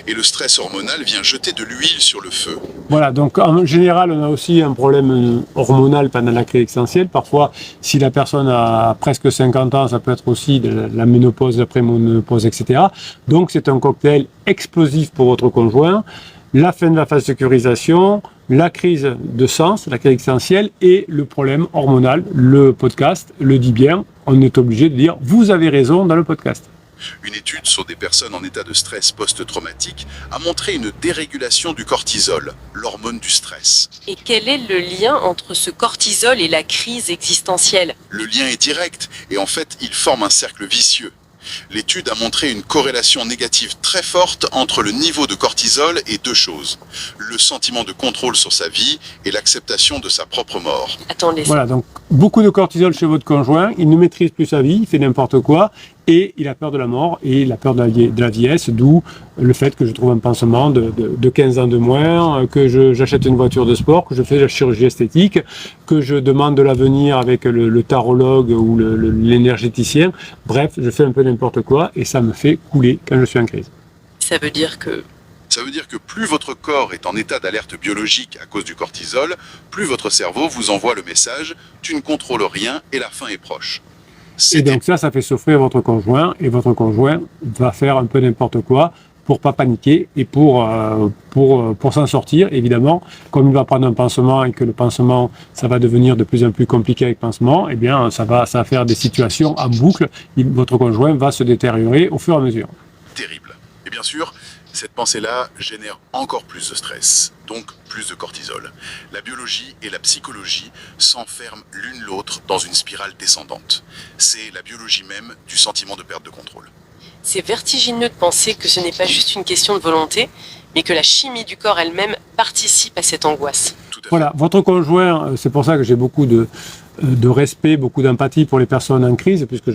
Et le stress hormonal vient jeter de l'huile sur le feu. Voilà, donc en général, on a aussi un problème hormonal pendant la crise existentielle. Parfois, si la personne a presque 50 ans, ça peut être aussi de la ménopause, l'après-ménopause, etc. Donc c'est un cocktail explosif pour votre conjoint. La fin de la phase de sécurisation, la crise de sens, la crise existentielle et le problème hormonal. Le podcast le dit bien, on est obligé de dire « vous avez raison » dans le podcast. Une étude sur des personnes en état de stress post-traumatique a montré une dérégulation du cortisol, l'hormone du stress. Et quel est le lien entre ce cortisol et la crise existentielle? Le lien est direct et en fait, il forme un cercle vicieux. L'étude a montré une corrélation négative très forte entre le niveau de cortisol et deux choses. Le sentiment de contrôle sur sa vie et l'acceptation de sa propre mort. Attendez. Voilà, donc beaucoup de cortisol chez votre conjoint, il ne maîtrise plus sa vie, il fait n'importe quoi, et il a peur de la mort, et il a peur de la vieillesse, d'où le fait que je trouve un pansement de 15 ans de moins, que j'achète une voiture de sport, que je fais de la chirurgie esthétique, que je demande de l'avenir avec le tarologue ou l'énergéticien. Bref, je fais un peu n'importe quoi, et ça me fait couler quand je suis en crise. Ça veut dire que... Ça veut dire que plus votre corps est en état d'alerte biologique à cause du cortisol, plus votre cerveau vous envoie le message « tu ne contrôles rien et la fin est proche ». Et donc ça fait souffrir votre conjoint, et votre conjoint va faire un peu n'importe quoi pour pas paniquer et pour s'en sortir. Évidemment, comme il va prendre un pansement et que le pansement, ça va devenir de plus en plus compliqué avec pansement, eh bien ça va faire des situations en boucle. Votre conjoint va se détériorer au fur et à mesure. Terrible. Et bien sûr, cette pensée-là génère encore plus de stress, donc plus de cortisol. La biologie et la psychologie s'enferment l'une l'autre dans une spirale descendante. C'est la biologie même du sentiment de perte de contrôle. C'est vertigineux de penser que ce n'est pas juste une question de volonté, mais que la chimie du corps elle-même participe à cette angoisse. Tout à fait. Voilà, votre conjoint, c'est pour ça que j'ai beaucoup de respect, beaucoup d'empathie pour les personnes en crise, puisque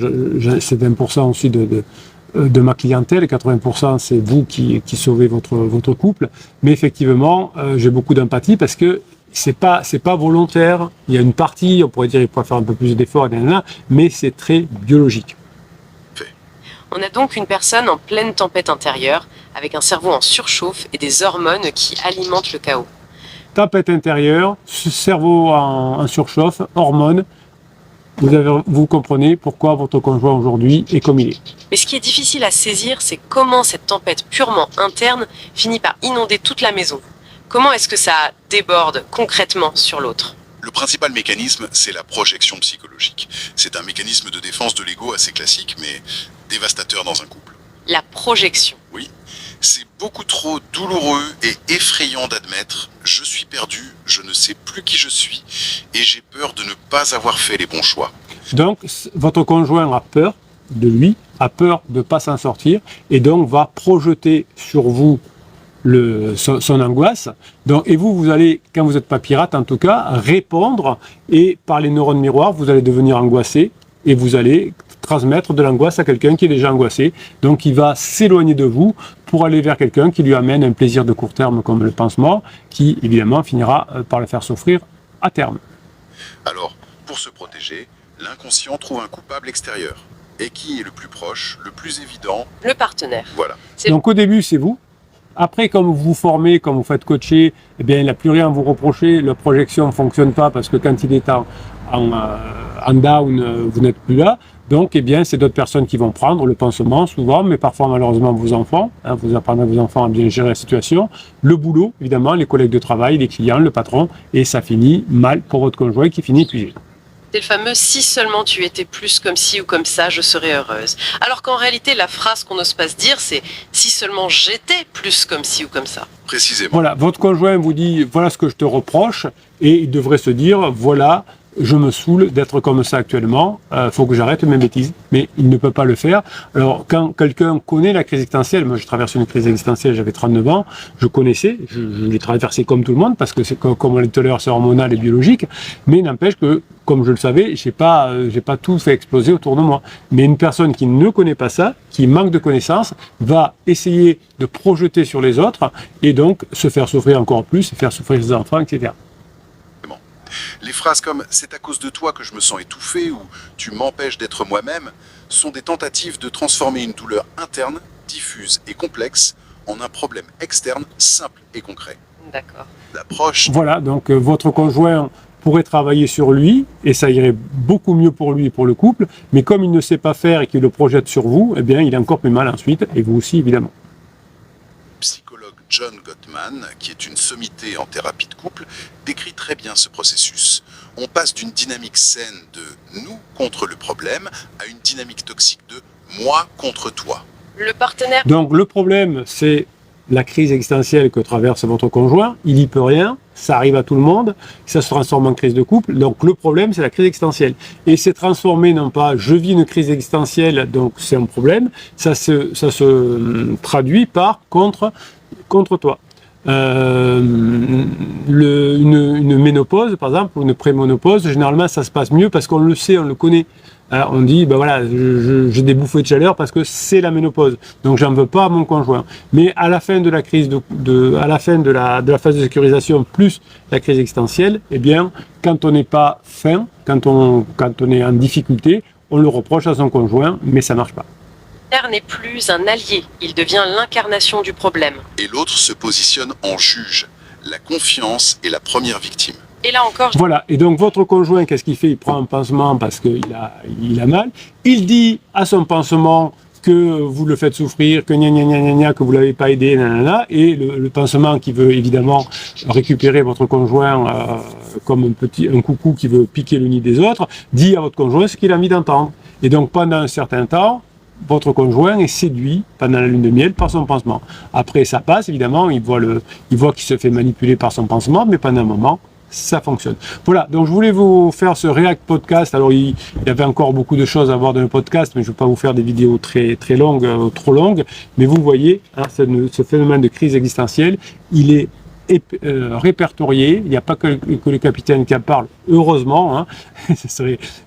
c'est 20% aussi de ma clientèle, 80% c'est vous qui sauvez votre couple, mais effectivement j'ai beaucoup d'empathie parce que c'est pas volontaire, il y a une partie, on pourrait dire il pourrait faire un peu plus d'efforts, mais c'est très biologique. On a donc une personne en pleine tempête intérieure, avec un cerveau en surchauffe et des hormones qui alimentent le chaos. Tempête intérieure, cerveau en surchauffe, hormones. Vous comprenez pourquoi votre conjoint aujourd'hui est comme il est. Mais ce qui est difficile à saisir, c'est comment cette tempête purement interne finit par inonder toute la maison. Comment est-ce que ça déborde concrètement sur l'autre? Le principal mécanisme, c'est la projection psychologique. C'est un mécanisme de défense de l'ego assez classique, mais dévastateur dans un couple. La projection. Oui, c'est beaucoup trop douloureux et effrayant d'admettre « je suis perdu, je ne sais plus qui je suis et j'ai peur de ne pas avoir fait les bons choix ». Donc, votre conjoint a peur de lui, a peur de ne pas s'en sortir, et donc va projeter sur vous son angoisse. Donc, et vous allez, quand vous n'êtes pas pirate en tout cas, répondre, et par les neurones miroirs, vous allez devenir angoissé, et vous allez transmettre de l'angoisse à quelqu'un qui est déjà angoissé. Donc, il va s'éloigner de vous pour aller vers quelqu'un qui lui amène un plaisir de court terme comme le pansement, qui évidemment finira par le faire souffrir à terme. Alors, pour se protéger, l'inconscient trouve un coupable extérieur. Et qui est le plus proche, le plus évident? Le partenaire. Voilà. Donc au début, c'est vous. Après, comme vous vous formez, comme vous faites coacher, eh bien, il n'a plus rien à vous reprocher. La projection ne fonctionne pas parce que quand il est en down, vous n'êtes plus là. Donc, eh bien, c'est d'autres personnes qui vont prendre le pansement, souvent, mais parfois, malheureusement, vos enfants. Vous apprendrez à vos enfants à bien gérer la situation. Le boulot, évidemment, les collègues de travail, les clients, le patron. Et ça finit mal pour votre conjoint qui finit épuisé. C'est le fameux « si seulement tu étais plus comme ci ou comme ça, je serais heureuse ». Alors qu'en réalité, la phrase qu'on n'ose pas se dire, c'est « si seulement j'étais plus comme ci ou comme ça ». Précisément. Voilà, votre conjoint vous dit « voilà ce que je te reproche » et il devrait se dire « voilà, je me saoule d'être comme ça actuellement, faut que j'arrête mes bêtises ». Mais il ne peut pas le faire. Alors, quand quelqu'un connaît la crise existentielle, moi j'ai traversé une crise existentielle, j'avais 39 ans, je connaissais, je l'ai traversé comme tout le monde, parce que c'est comme on l'a dit tout à l'heure, c'est hormonal et biologique, mais n'empêche que, comme je le savais, j'ai pas tout fait exploser autour de moi. Mais une personne qui ne connaît pas ça, qui manque de connaissances, va essayer de projeter sur les autres, et donc se faire souffrir encore plus, faire souffrir ses enfants, etc. Les phrases comme « c'est à cause de toi que je me sens étouffé » ou « tu m'empêches d'être moi-même » sont des tentatives de transformer une douleur interne, diffuse et complexe en un problème externe, simple et concret. D'accord. L'approche... Voilà, donc votre conjoint pourrait travailler sur lui, et ça irait beaucoup mieux pour lui et pour le couple, mais comme il ne sait pas faire et qu'il le projette sur vous, eh bien il est encore plus mal ensuite, et vous aussi évidemment. Psychologue John Gottman, qui est une sommité en thérapie de couple, décrit très bien ce processus. On passe d'une dynamique saine de « nous contre le problème » à une dynamique toxique de « moi contre toi ». Le partenaire... Donc le problème, c'est la crise existentielle que traverse votre conjoint, il n'y peut rien, ça arrive à tout le monde, ça se transforme en crise de couple, donc le problème c'est la crise existentielle. Et c'est transformé non pas je vis une crise existentielle, donc c'est un problème, ça se traduit par contre toi. Une ménopause par exemple, ou une prémonopause, généralement ça se passe mieux parce qu'on le sait, on le connaît. On dit, ben voilà, j'ai des bouffées de chaleur parce que c'est la ménopause, donc j'en veux pas à mon conjoint. Mais à la fin de la crise, à la fin de la phase de sécurisation plus la crise existentielle, eh bien, quand on n'est pas fin, quand on est en difficulté, on le reproche à son conjoint, mais ça marche pas. Le partenaire n'est plus un allié, il devient l'incarnation du problème. Et l'autre se positionne en juge. La confiance est la première victime. Et là encore... Voilà, et donc votre conjoint, qu'est-ce qu'il fait? Il prend un pansement parce qu'il a mal. Il dit à son pansement que vous le faites souffrir, que gna gna gna gna gna, que vous ne l'avez pas aidé, nanana, et le pansement qui veut évidemment récupérer votre conjoint comme un coucou qui veut piquer le nid des autres, dit à votre conjoint ce qu'il a envie d'entendre. Et donc pendant un certain temps, votre conjoint est séduit pendant la lune de miel par son pansement. Après ça passe, évidemment, il voit qu'il se fait manipuler par son pansement, mais pendant un moment, ça fonctionne. Voilà, donc je voulais vous faire ce React podcast. Alors il y avait encore beaucoup de choses à voir dans le podcast, mais je ne vais pas vous faire des vidéos très longues, trop longues. Mais vous voyez, hein, ce phénomène de crise existentielle, il est répertorié. Il n'y a pas que les capitaines qui en parlent, heureusement, hein,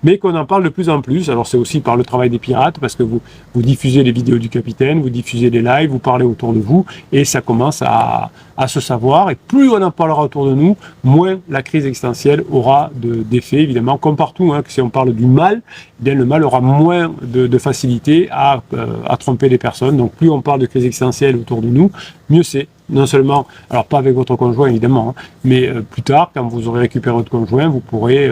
mais qu'on en parle de plus en plus. Alors c'est aussi par le travail des pirates, parce que vous diffusez les vidéos du capitaine, vous diffusez les lives, vous parlez autour de vous, et ça commence à se savoir. Et plus on en parlera autour de nous, moins la crise existentielle aura d'effet, évidemment, comme partout. Hein, que si on parle du mal, eh bien le mal aura moins de facilité à tromper les personnes. Donc plus on parle de crise existentielle autour de nous, mieux c'est. Non seulement, alors pas avec votre conjoint évidemment, hein, mais plus tard, quand vous aurez récupéré votre conjoint, vous pourrez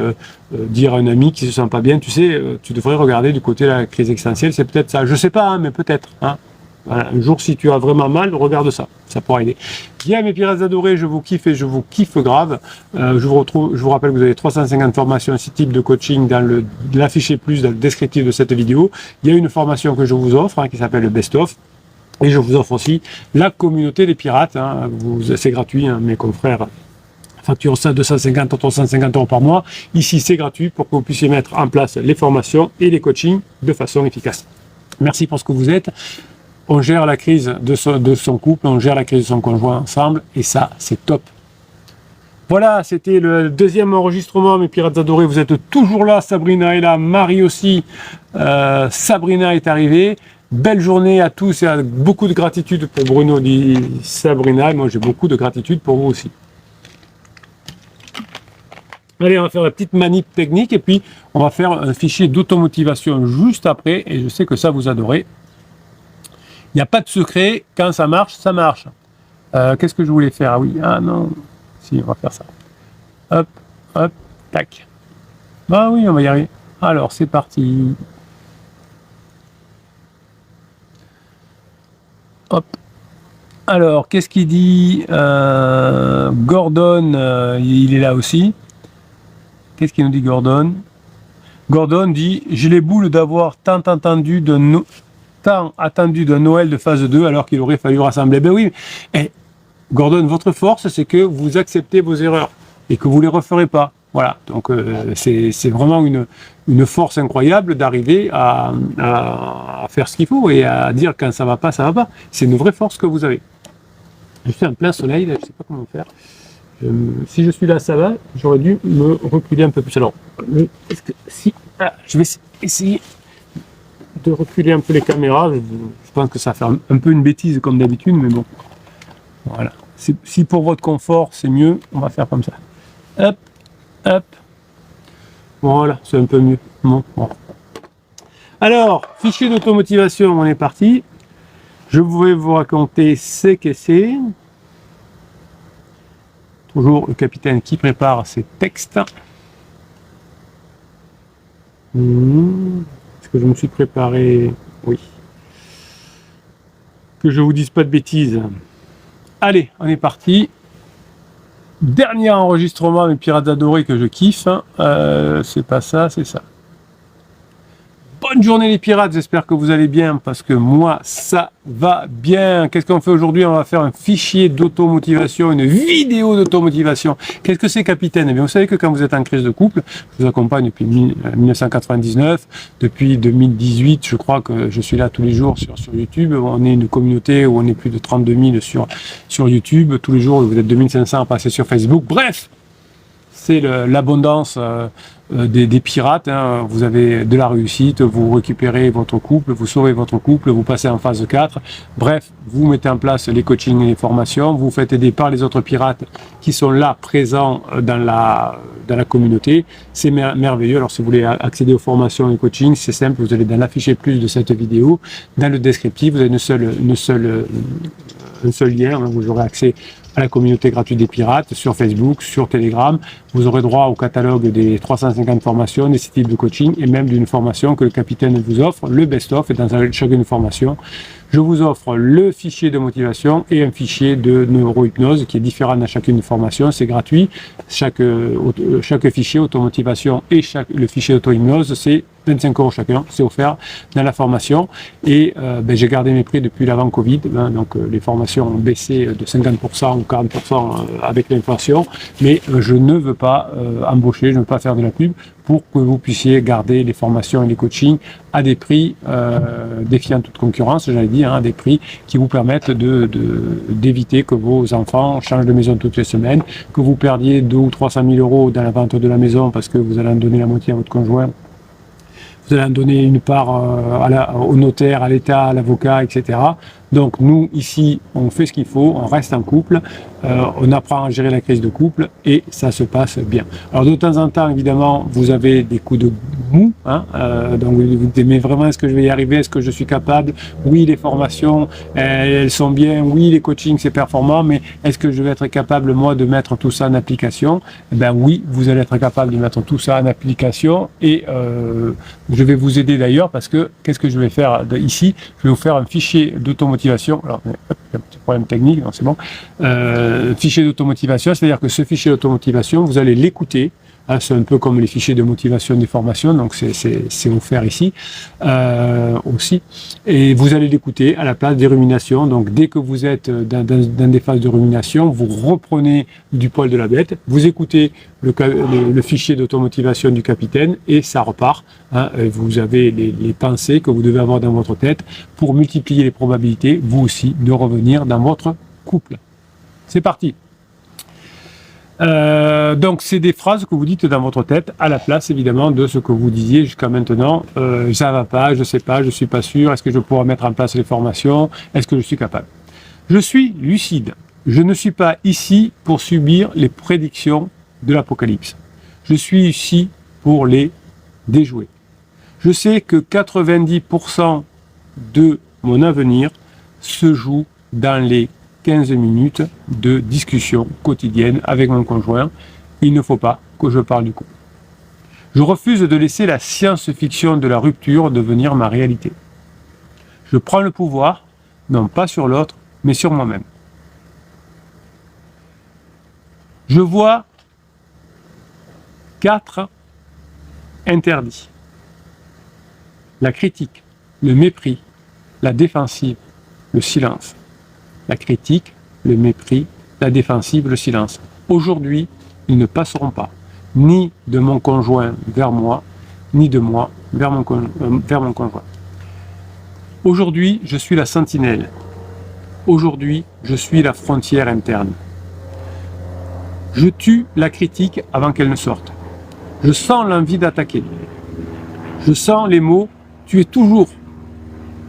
dire à un ami qui se sent pas bien, tu sais, tu devrais regarder du côté de la crise existentielle, c'est peut-être ça. Je sais pas, hein, mais peut-être. Hein. Voilà, un jour, si tu as vraiment mal, regarde ça. Ça pourra aider. Bien, mes pirates adorés, je vous kiffe et je vous kiffe grave. Je vous rappelle que vous avez 350 formations, 6 types de coaching dans l'affiché plus, dans le descriptif de cette vidéo. Il y a une formation que je vous offre qui s'appelle le Best of. Et je vous offre aussi la communauté des pirates. C'est gratuit, mes confrères facturent ça 250 à 350 euros par mois. Ici, c'est gratuit pour que vous puissiez mettre en place les formations et les coachings de façon efficace. Merci pour ce que vous êtes. On gère la crise de son couple, on gère la crise de son conjoint ensemble, et ça, c'est top. Voilà, c'était le deuxième enregistrement, mes pirates adorés. Vous êtes toujours là, Sabrina est là, Marie aussi. Sabrina est arrivée. Belle journée à tous et beaucoup de gratitude pour Bruno, dit Sabrina. Moi, j'ai beaucoup de gratitude pour vous aussi. Allez, on va faire la petite manip technique et puis on va faire un fichier d'automotivation juste après, et je sais que ça vous adorez. Il n'y a pas de secret, quand ça marche, ça marche. Qu'est-ce que je voulais faire? Ah oui, ah non, si, on va faire ça. Hop, hop, tac. Ah oui, on va y arriver. Alors, c'est parti. Hop. Alors, qu'est-ce qu'il dit Gordon, il est là aussi. Qu'est-ce qu'il nous dit, Gordon? Gordon dit « J'ai les boules d'avoir tant attendu d'un Noël de phase 2 alors qu'il aurait fallu rassembler. » Ben oui, Gordon, votre force, c'est que vous acceptez vos erreurs et que vous ne les referez pas. Voilà, donc c'est vraiment une force incroyable d'arriver à faire ce qu'il faut et à dire quand ça va pas, ça va pas. C'est une vraie force que vous avez. Je suis en plein soleil, là, je ne sais pas comment faire. Si je suis là, ça va. J'aurais dû me reculer un peu plus. Alors, je vais essayer de reculer un peu les caméras. Je pense que ça va faire un peu une bêtise comme d'habitude, mais bon. Voilà. Si pour votre confort, c'est mieux, on va faire comme ça. Hop, hop. Voilà, c'est un peu mieux. Bon. Alors, fichier d'automotivation, on est parti. Je vais vous raconter ce que c'est. Toujours le capitaine qui prépare ses textes. Est-ce que je me suis préparé? Oui. Que je vous dise pas de bêtises. Allez, on est parti. Dernier enregistrement, mes pirates adorés que je kiffe. C'est pas ça, c'est ça. Bonne journée les pirates, j'espère que vous allez bien, parce que moi, ça va bien. Qu'est-ce qu'on fait aujourd'hui? On va faire un fichier d'automotivation, une vidéo d'automotivation. Qu'est-ce que c'est, capitaine? Eh bien, vous savez que quand vous êtes en crise de couple, je vous accompagne depuis 1999, depuis 2018, je crois que je suis là tous les jours sur YouTube. On est une communauté où on est plus de 32 000 sur YouTube. Tous les jours, vous êtes 2500 à passer sur Facebook. Bref, c'est l'abondance des pirates. Vous avez de la réussite, vous récupérez votre couple, vous sauvez votre couple, vous passez en phase 4. Bref, vous mettez en place les coachings et les formations, vous faites aider par les autres pirates qui sont là, présents dans la communauté. C'est merveilleux. Alors, si vous voulez accéder aux formations et coachings, c'est simple, vous allez dans l'affiché plus de cette vidéo, dans le descriptif, vous avez un seul lien, vous aurez accès à la communauté gratuite des pirates sur Facebook, sur Telegram. Vous aurez droit au catalogue des 350 formations, des 6 types de coaching et même d'une formation que le capitaine vous offre, le best-of, et dans chacune formation, je vous offre le fichier de motivation et un fichier de neurohypnose qui est différent dans chacune formation, c'est gratuit. Chaque fichier automotivation et le fichier auto-hypnose, c'est 25 € chacun, c'est offert dans la formation. Et j'ai gardé mes prix depuis l'avant Covid, donc les formations ont baissé de 50% ou 40% avec l'inflation, mais je ne veux pas embaucher, je ne veux pas faire de la pub pour que vous puissiez garder les formations et les coachings à des prix défiant toute concurrence, j'avais dit, à des prix qui vous permettent d'éviter que vos enfants changent de maison toutes les semaines, que vous perdiez 200 ou 300 000 € dans la vente de la maison parce que vous allez en donner la moitié à votre conjoint. Vous allez en donner une part au notaire, à l'État, à l'avocat, etc. Donc nous, ici, on fait ce qu'il faut, on reste en couple, on apprend à gérer la crise de couple et ça se passe bien. Alors de temps en temps, évidemment, vous avez des coups de mou, donc vous vous dites, mais vraiment, est-ce que je vais y arriver? Est-ce que je suis capable? Oui, les formations, elles sont bien, oui, les coachings, c'est performant, mais est-ce que je vais être capable, moi, de mettre tout ça en application? Eh bien oui, vous allez être capable de mettre tout ça en application et je vais vous aider d'ailleurs parce que qu'est-ce que je vais faire ici? Je vais vous faire un fichier d'automatisation d'automotivation. Alors, hop, un petit problème technique, non, c'est bon. Fichier d'automotivation, c'est-à-dire que ce fichier d'automotivation, vous allez l'écouter. Hein, c'est un peu comme les fichiers de motivation des formations, donc c'est offert ici aussi. Et vous allez l'écouter à la place des ruminations. Donc dès que vous êtes dans des phases de rumination, vous reprenez du poil de la bête, vous écoutez le fichier d'automotivation du capitaine et ça repart. Hein, et vous avez les pensées que vous devez avoir dans votre tête pour multiplier les probabilités, vous aussi, de revenir dans votre couple. C'est parti. Donc c'est des phrases que vous dites dans votre tête à la place évidemment de ce que vous disiez jusqu'à maintenant. Ça va pas, je sais pas, je suis pas sûr, est-ce que je pourrai mettre en place les formations, est-ce que je suis capable? Je suis lucide, je ne suis pas ici pour subir les prédictions de l'apocalypse. Je suis ici pour les déjouer. Je sais que 90% de mon avenir se joue dans les 15 minutes de discussion quotidienne avec mon conjoint. Il ne faut pas que je parle du couple. Je refuse de laisser la science-fiction de la rupture devenir ma réalité. Je prends le pouvoir, non pas sur l'autre, mais sur moi-même. Je vois 4 interdits. La critique, le mépris, la défensive, le silence. La critique, le mépris, la défensive, le silence. Aujourd'hui, ils ne passeront pas, ni de mon conjoint vers moi, ni de moi vers mon conjoint. Aujourd'hui, je suis la sentinelle. Aujourd'hui, je suis la frontière interne. Je tue la critique avant qu'elle ne sorte. Je sens l'envie d'attaquer. Je sens les mots « tu es toujours »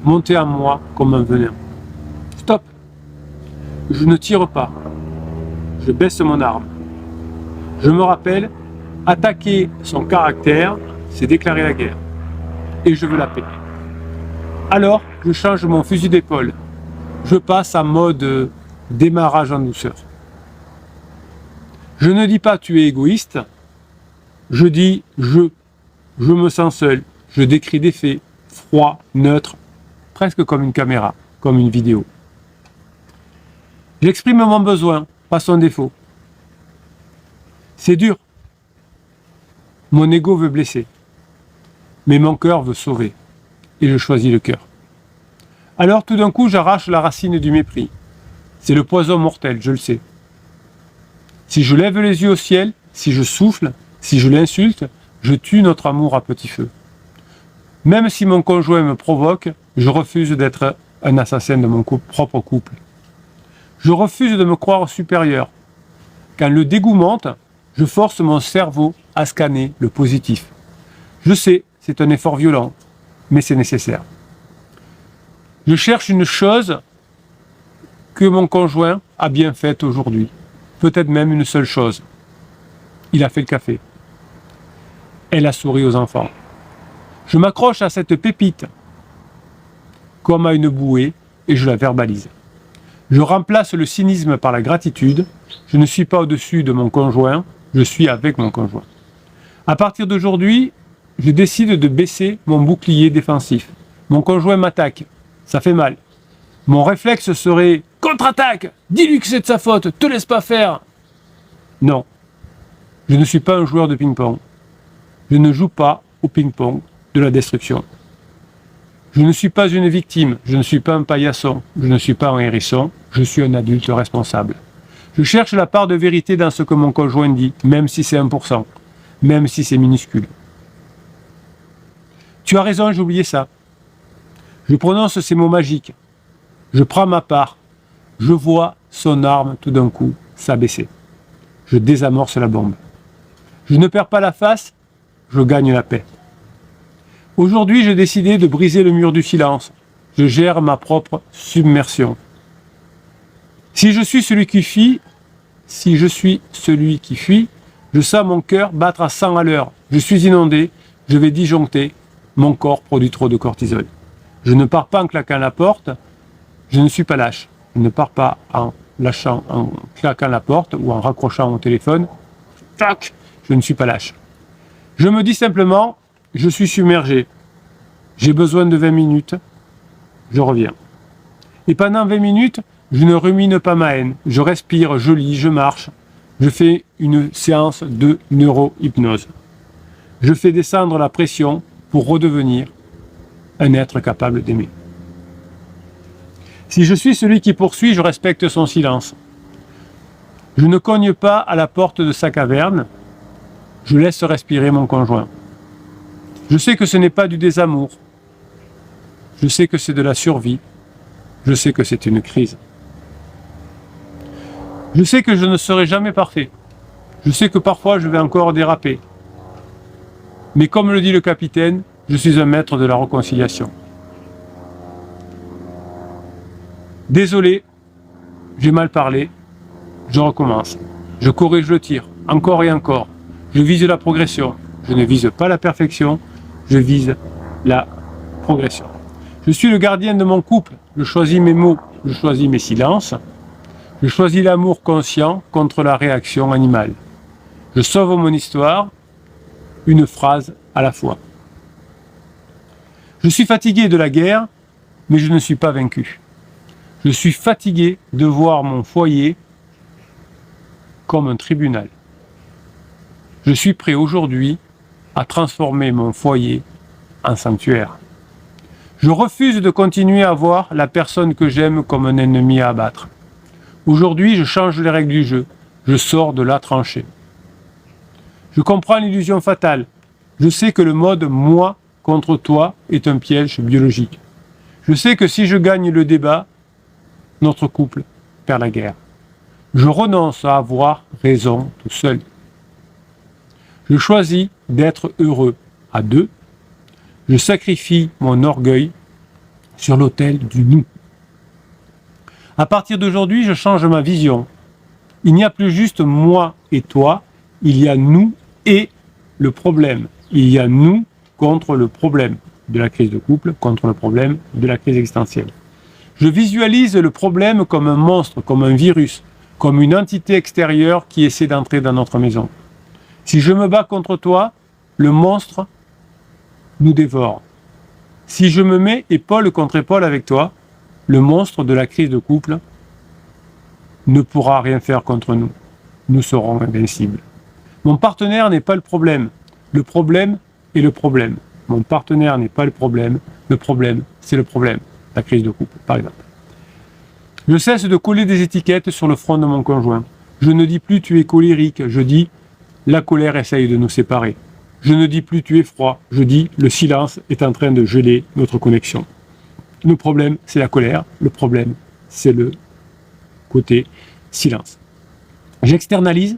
monter en moi comme un venin. Stop. Je ne tire pas. Je baisse mon arme. Je me rappelle, attaquer son caractère, c'est déclarer la guerre. Et je veux la paix. Alors, je change mon fusil d'épaule. Je passe en mode démarrage en douceur. Je ne dis pas tu es égoïste. Je dis je me sens seul. Je décris des faits, froid, neutre, presque comme une caméra, comme une vidéo. J'exprime mon besoin, pas son défaut. C'est dur. Mon ego veut blesser. Mais mon cœur veut sauver. Et je choisis le cœur. Alors tout d'un coup, j'arrache la racine du mépris. C'est le poison mortel, je le sais. Si je lève les yeux au ciel, si je souffle, si je l'insulte, je tue notre amour à petit feu. Même si mon conjoint me provoque, je refuse d'être un assassin de mon propre couple. Je refuse de me croire supérieur. Quand le dégoût monte, je force mon cerveau à scanner le positif. Je sais, c'est un effort violent, mais c'est nécessaire. Je cherche une chose que mon conjoint a bien faite aujourd'hui. Peut-être même une seule chose. Il a fait le café. Elle a souri aux enfants. Je m'accroche à cette pépite comme à une bouée et je la verbalise. Je remplace le cynisme par la gratitude. Je ne suis pas au-dessus de mon conjoint, je suis avec mon conjoint. À partir d'aujourd'hui, je décide de baisser mon bouclier défensif. Mon conjoint m'attaque, ça fait mal. Mon réflexe serait « contre-attaque, dis-lui que c'est de sa faute, te laisse pas faire !» Non, je ne suis pas un joueur de ping-pong. Je ne joue pas au ping-pong de la destruction. Je ne suis pas une victime, je ne suis pas un paillasson, je ne suis pas un hérisson, je suis un adulte responsable. Je cherche la part de vérité dans ce que mon conjoint dit, même si c'est 1%, même si c'est minuscule. Tu as raison, j'ai oublié ça. Je prononce ces mots magiques. Je prends ma part. Je vois son arme tout d'un coup s'abaisser. Je désamorce la bombe. Je ne perds pas la face, je gagne la paix. Aujourd'hui, j'ai décidé de briser le mur du silence. Je gère ma propre submersion. Si je suis celui qui fuit, je sens mon cœur battre à 100 à l'heure. Je suis inondé, je vais disjoncter. Mon corps produit trop de cortisol. Je ne pars pas en claquant la porte. Je ne suis pas lâche. Je ne pars pas en claquant la porte ou en raccrochant mon téléphone. Tac, je ne suis pas lâche. Je me dis simplement, je suis submergé. J'ai besoin de 20 minutes. Je reviens. Et pendant 20 minutes, je ne rumine pas ma haine. Je respire, je lis, je marche. Je fais une séance de neuro-hypnose. Je fais descendre la pression pour redevenir un être capable d'aimer. Si je suis celui qui poursuit, je respecte son silence. Je ne cogne pas à la porte de sa caverne. Je laisse respirer mon conjoint. Je sais que ce n'est pas du désamour. Je sais que c'est de la survie. Je sais que c'est une crise. Je sais que je ne serai jamais parfait. Je sais que parfois je vais encore déraper. Mais comme le dit le capitaine, je suis un maître de la réconciliation. Désolé, j'ai mal parlé. Je recommence. Je corrige le tir, encore et encore. Je vise la progression. Je ne vise pas la perfection, je vise la progression. Je suis le gardien de mon couple. Je choisis mes mots, je choisis mes silences. Je choisis l'amour conscient contre la réaction animale. Je sauve mon histoire, une phrase à la fois. Je suis fatigué de la guerre, mais je ne suis pas vaincu. Je suis fatigué de voir mon foyer comme un tribunal. Je suis prêt aujourd'hui à transformer mon foyer en sanctuaire. Je refuse de continuer à voir la personne que j'aime comme un ennemi à abattre. Aujourd'hui, je change les règles du jeu. Je sors de la tranchée. Je comprends l'illusion fatale. Je sais que le mode « moi contre toi » est un piège biologique. Je sais que si je gagne le débat, notre couple perd la guerre. Je renonce à avoir raison tout seul. Je choisis d'être heureux à deux. Je sacrifie mon orgueil sur l'autel du nous. À partir d'aujourd'hui, je change ma vision. Il n'y a plus juste moi et toi, il y a nous et le problème. Il y a nous contre le problème de la crise de couple, contre le problème de la crise existentielle. Je visualise le problème comme un monstre, comme un virus, comme une entité extérieure qui essaie d'entrer dans notre maison. Si je me bats contre toi, le monstre nous dévore. Si je me mets épaule contre épaule avec toi, le monstre de la crise de couple ne pourra rien faire contre nous. Nous serons invincibles. Mon partenaire n'est pas le problème. Le problème est le problème. Mon partenaire n'est pas le problème. Le problème, c'est le problème. La crise de couple, par exemple. Je cesse de coller des étiquettes sur le front de mon conjoint. Je ne dis plus tu es colérique, je dis la colère essaye de nous séparer. Je ne dis plus tu es froid, je dis le silence est en train de geler notre connexion. Le problème, c'est la colère. Le problème, c'est le côté silence. J'externalise,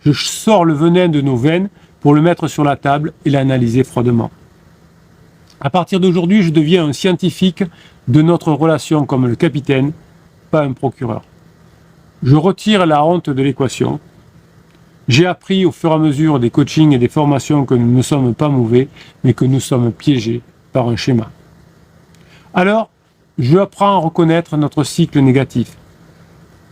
je sors le venin de nos veines pour le mettre sur la table et l'analyser froidement. À partir d'aujourd'hui, je deviens un scientifique de notre relation comme le capitaine, pas un procureur. Je retire la honte de l'équation. J'ai appris au fur et à mesure des coachings et des formations que nous ne sommes pas mauvais, mais que nous sommes piégés par un schéma. Alors, je apprends à reconnaître notre cycle négatif.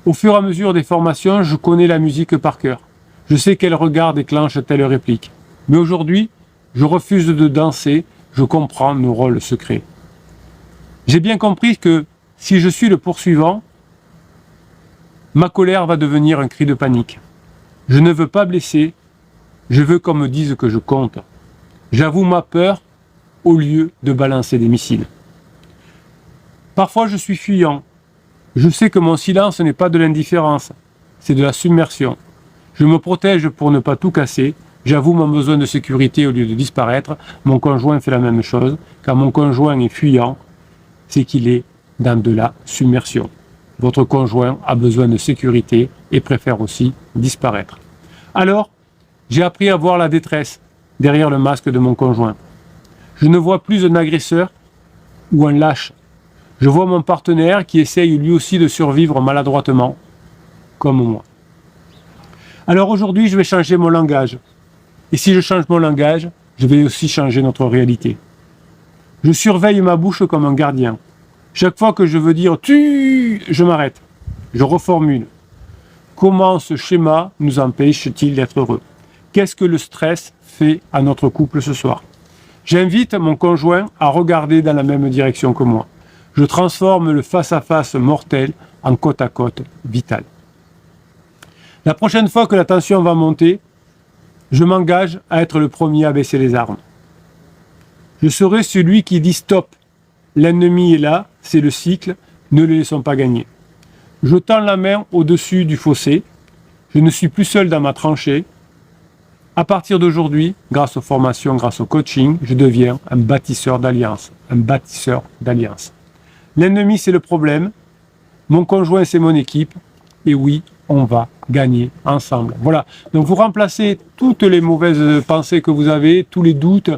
Au fur et à mesure des formations, je connais la musique par cœur. Je sais quel regard déclenche telle réplique. Mais aujourd'hui, je refuse de danser, je comprends nos rôles secrets. J'ai bien compris que si je suis le poursuivant, ma colère va devenir un cri de panique. Je ne veux pas blesser, je veux qu'on me dise que je compte. J'avoue ma peur au lieu de balancer des missiles. Parfois je suis fuyant. Je sais que mon silence n'est pas de l'indifférence, c'est de la submersion. Je me protège pour ne pas tout casser. J'avoue mon besoin de sécurité au lieu de disparaître. Mon conjoint fait la même chose. Quand mon conjoint est fuyant, c'est qu'il est dans de la submersion. Votre conjoint a besoin de sécurité et préfère aussi disparaître. Alors, j'ai appris à voir la détresse derrière le masque de mon conjoint. Je ne vois plus un agresseur ou un lâche. Je vois mon partenaire qui essaye lui aussi de survivre maladroitement, comme moi. Alors aujourd'hui, je vais changer mon langage. Et si je change mon langage, je vais aussi changer notre réalité. Je surveille ma bouche comme un gardien. Chaque fois que je veux dire « tu », je m'arrête. Je reformule. Comment ce schéma nous empêche-t-il d'être heureux? Qu'est-ce que le stress fait à notre couple ce soir? J'invite mon conjoint à regarder dans la même direction que moi. Je transforme le face-à-face mortel en côte-à-côte vital. La prochaine fois que la tension va monter, je m'engage à être le premier à baisser les armes. Je serai celui qui dit stop. L'ennemi est là, c'est le cycle, ne le laissons pas gagner. Je tends la main au-dessus du fossé. Je ne suis plus seul dans ma tranchée. À partir d'aujourd'hui, grâce aux formations, grâce au coaching, je deviens un bâtisseur d'alliance. Un bâtisseur d'alliance. L'ennemi, c'est le problème. Mon conjoint, c'est mon équipe. Et oui, on va gagner ensemble. Voilà. Donc vous remplacez toutes les mauvaises pensées que vous avez, tous les doutes,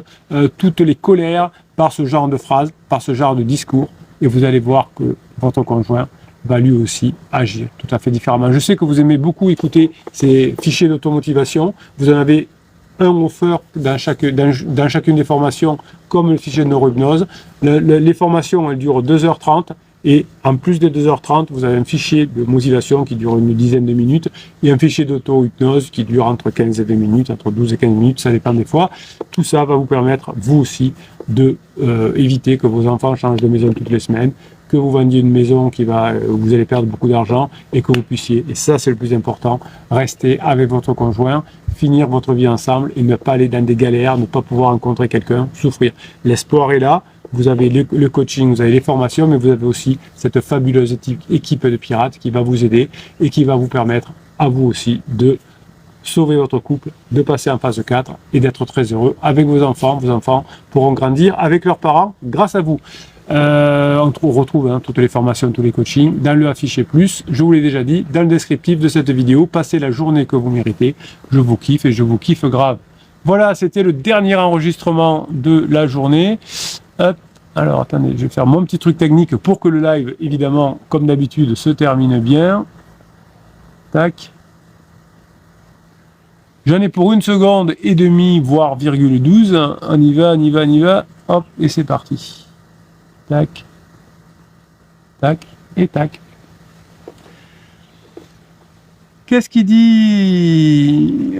toutes les colères par ce genre de phrases, par ce genre de discours. Et vous allez voir que votre conjoint va lui aussi agir tout à fait différemment. Je sais que vous aimez beaucoup écouter ces fichiers d'automotivation. Vous en avez un offert dans chacune des formations, comme le fichier de neurohypnose. Les formations, elles durent 2h30. Et en plus des 2h30, vous avez un fichier de motivation qui dure une dizaine de minutes et un fichier d'auto-hypnose qui dure entre 15 et 20 minutes, entre 12 et 15 minutes, ça dépend des fois. Tout ça va vous permettre, vous aussi, de éviter que vos enfants changent de maison toutes les semaines, que vous vendiez une maison où vous allez perdre beaucoup d'argent et que vous puissiez, et ça c'est le plus important, rester avec votre conjoint, finir votre vie ensemble et ne pas aller dans des galères, ne pas pouvoir rencontrer quelqu'un, souffrir. L'espoir est là. Vous avez le coaching, vous avez les formations, mais vous avez aussi cette fabuleuse équipe de pirates qui va vous aider et qui va vous permettre à vous aussi de sauver votre couple, de passer en phase 4 et d'être très heureux avec vos enfants. Vos enfants pourront grandir avec leurs parents grâce à vous. On retrouve toutes les formations, tous les coachings dans le Affiché Plus. Je vous l'ai déjà dit, dans le descriptif de cette vidéo, passez la journée que vous méritez. Je vous kiffe et je vous kiffe grave. Voilà, c'était le dernier enregistrement de la journée. Hop. Alors attendez, je vais faire mon petit truc technique pour que le live, évidemment, comme d'habitude, se termine bien. Tac. J'en ai pour 1 seconde et demie, voire virgule 12. On y va, on y va, on y va. Hop, et c'est parti. Tac. Tac. Et tac. Qu'est-ce qu'il dit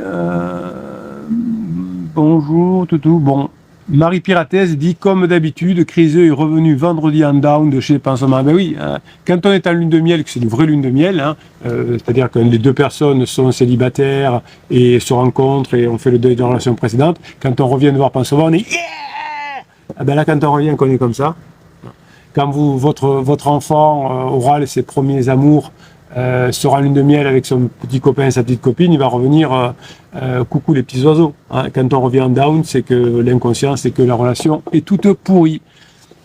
Bonjour, toutou. Bon. Marie Piratès dit, comme d'habitude, Criseux est revenu vendredi en down de chez Pansement. Ben oui, quand on est en lune de miel, que c'est une vraie lune de miel, c'est-à-dire que les deux personnes sont célibataires et se rencontrent et on fait le deuil de la relation précédente, quand on revient de voir Pansement, on est yeah. Ben là, quand on revient, qu'on est comme ça. Quand votre enfant aura ses premiers amours, sera en lune de miel avec son petit copain et sa petite copine, il va revenir coucou les petits oiseaux. Quand on revient en down, c'est que l'inconscient, c'est que la relation est toute pourrie.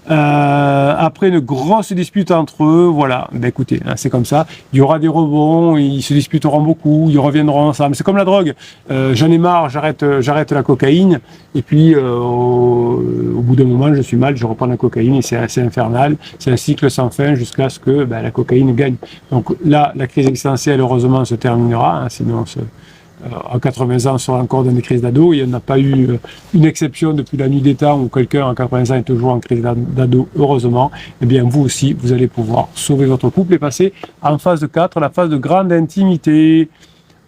Après une grosse dispute entre eux, voilà, ben écoutez, c'est comme ça, il y aura des rebonds, ils se disputeront beaucoup, ils reviendront ensemble, c'est comme la drogue, j'en ai marre, j'arrête la cocaïne, et puis au bout d'un moment je suis mal, je reprends la cocaïne et c'est assez infernal, c'est un cycle sans fin jusqu'à ce que la cocaïne gagne. Donc là, la crise existentielle heureusement se terminera, sinon à 80 ans, on sera encore dans des crises d'ado. Il n'y en a pas eu une exception depuis la nuit des temps où quelqu'un à 80 ans est toujours en crise d'ado, heureusement. Eh bien, vous aussi, vous allez pouvoir sauver votre couple et passer en phase 4, la phase de grande intimité.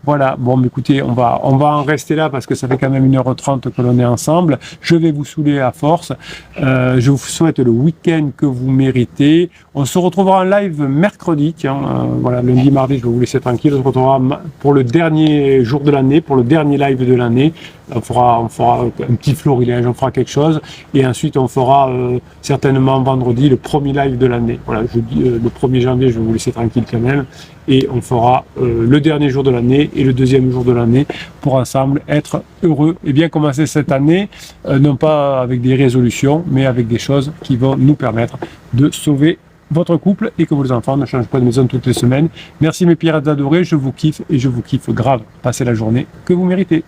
Voilà, bon, mais écoutez, on va en rester là parce que ça fait quand même 1h30 que l'on est ensemble. Je vais vous saouler à force. Je vous souhaite le week-end que vous méritez. On se retrouvera en live mercredi. Tiens, voilà, lundi, mardi, je vais vous laisser tranquille. On se retrouvera pour le dernier jour de l'année, pour le dernier live de l'année. On fera un petit florilège, on fera quelque chose. Et ensuite, on fera certainement vendredi le premier live de l'année. Voilà, le 1er janvier, je vais vous laisser tranquille quand même. Et on fera le dernier jour de l'année et le deuxième jour de l'année pour ensemble être heureux et bien commencer cette année, non pas avec des résolutions, mais avec des choses qui vont nous permettre de sauver votre couple et que vos enfants ne changent pas de maison toutes les semaines. Merci mes pirates adorés, je vous kiffe et je vous kiffe grave. Passez la journée que vous méritez.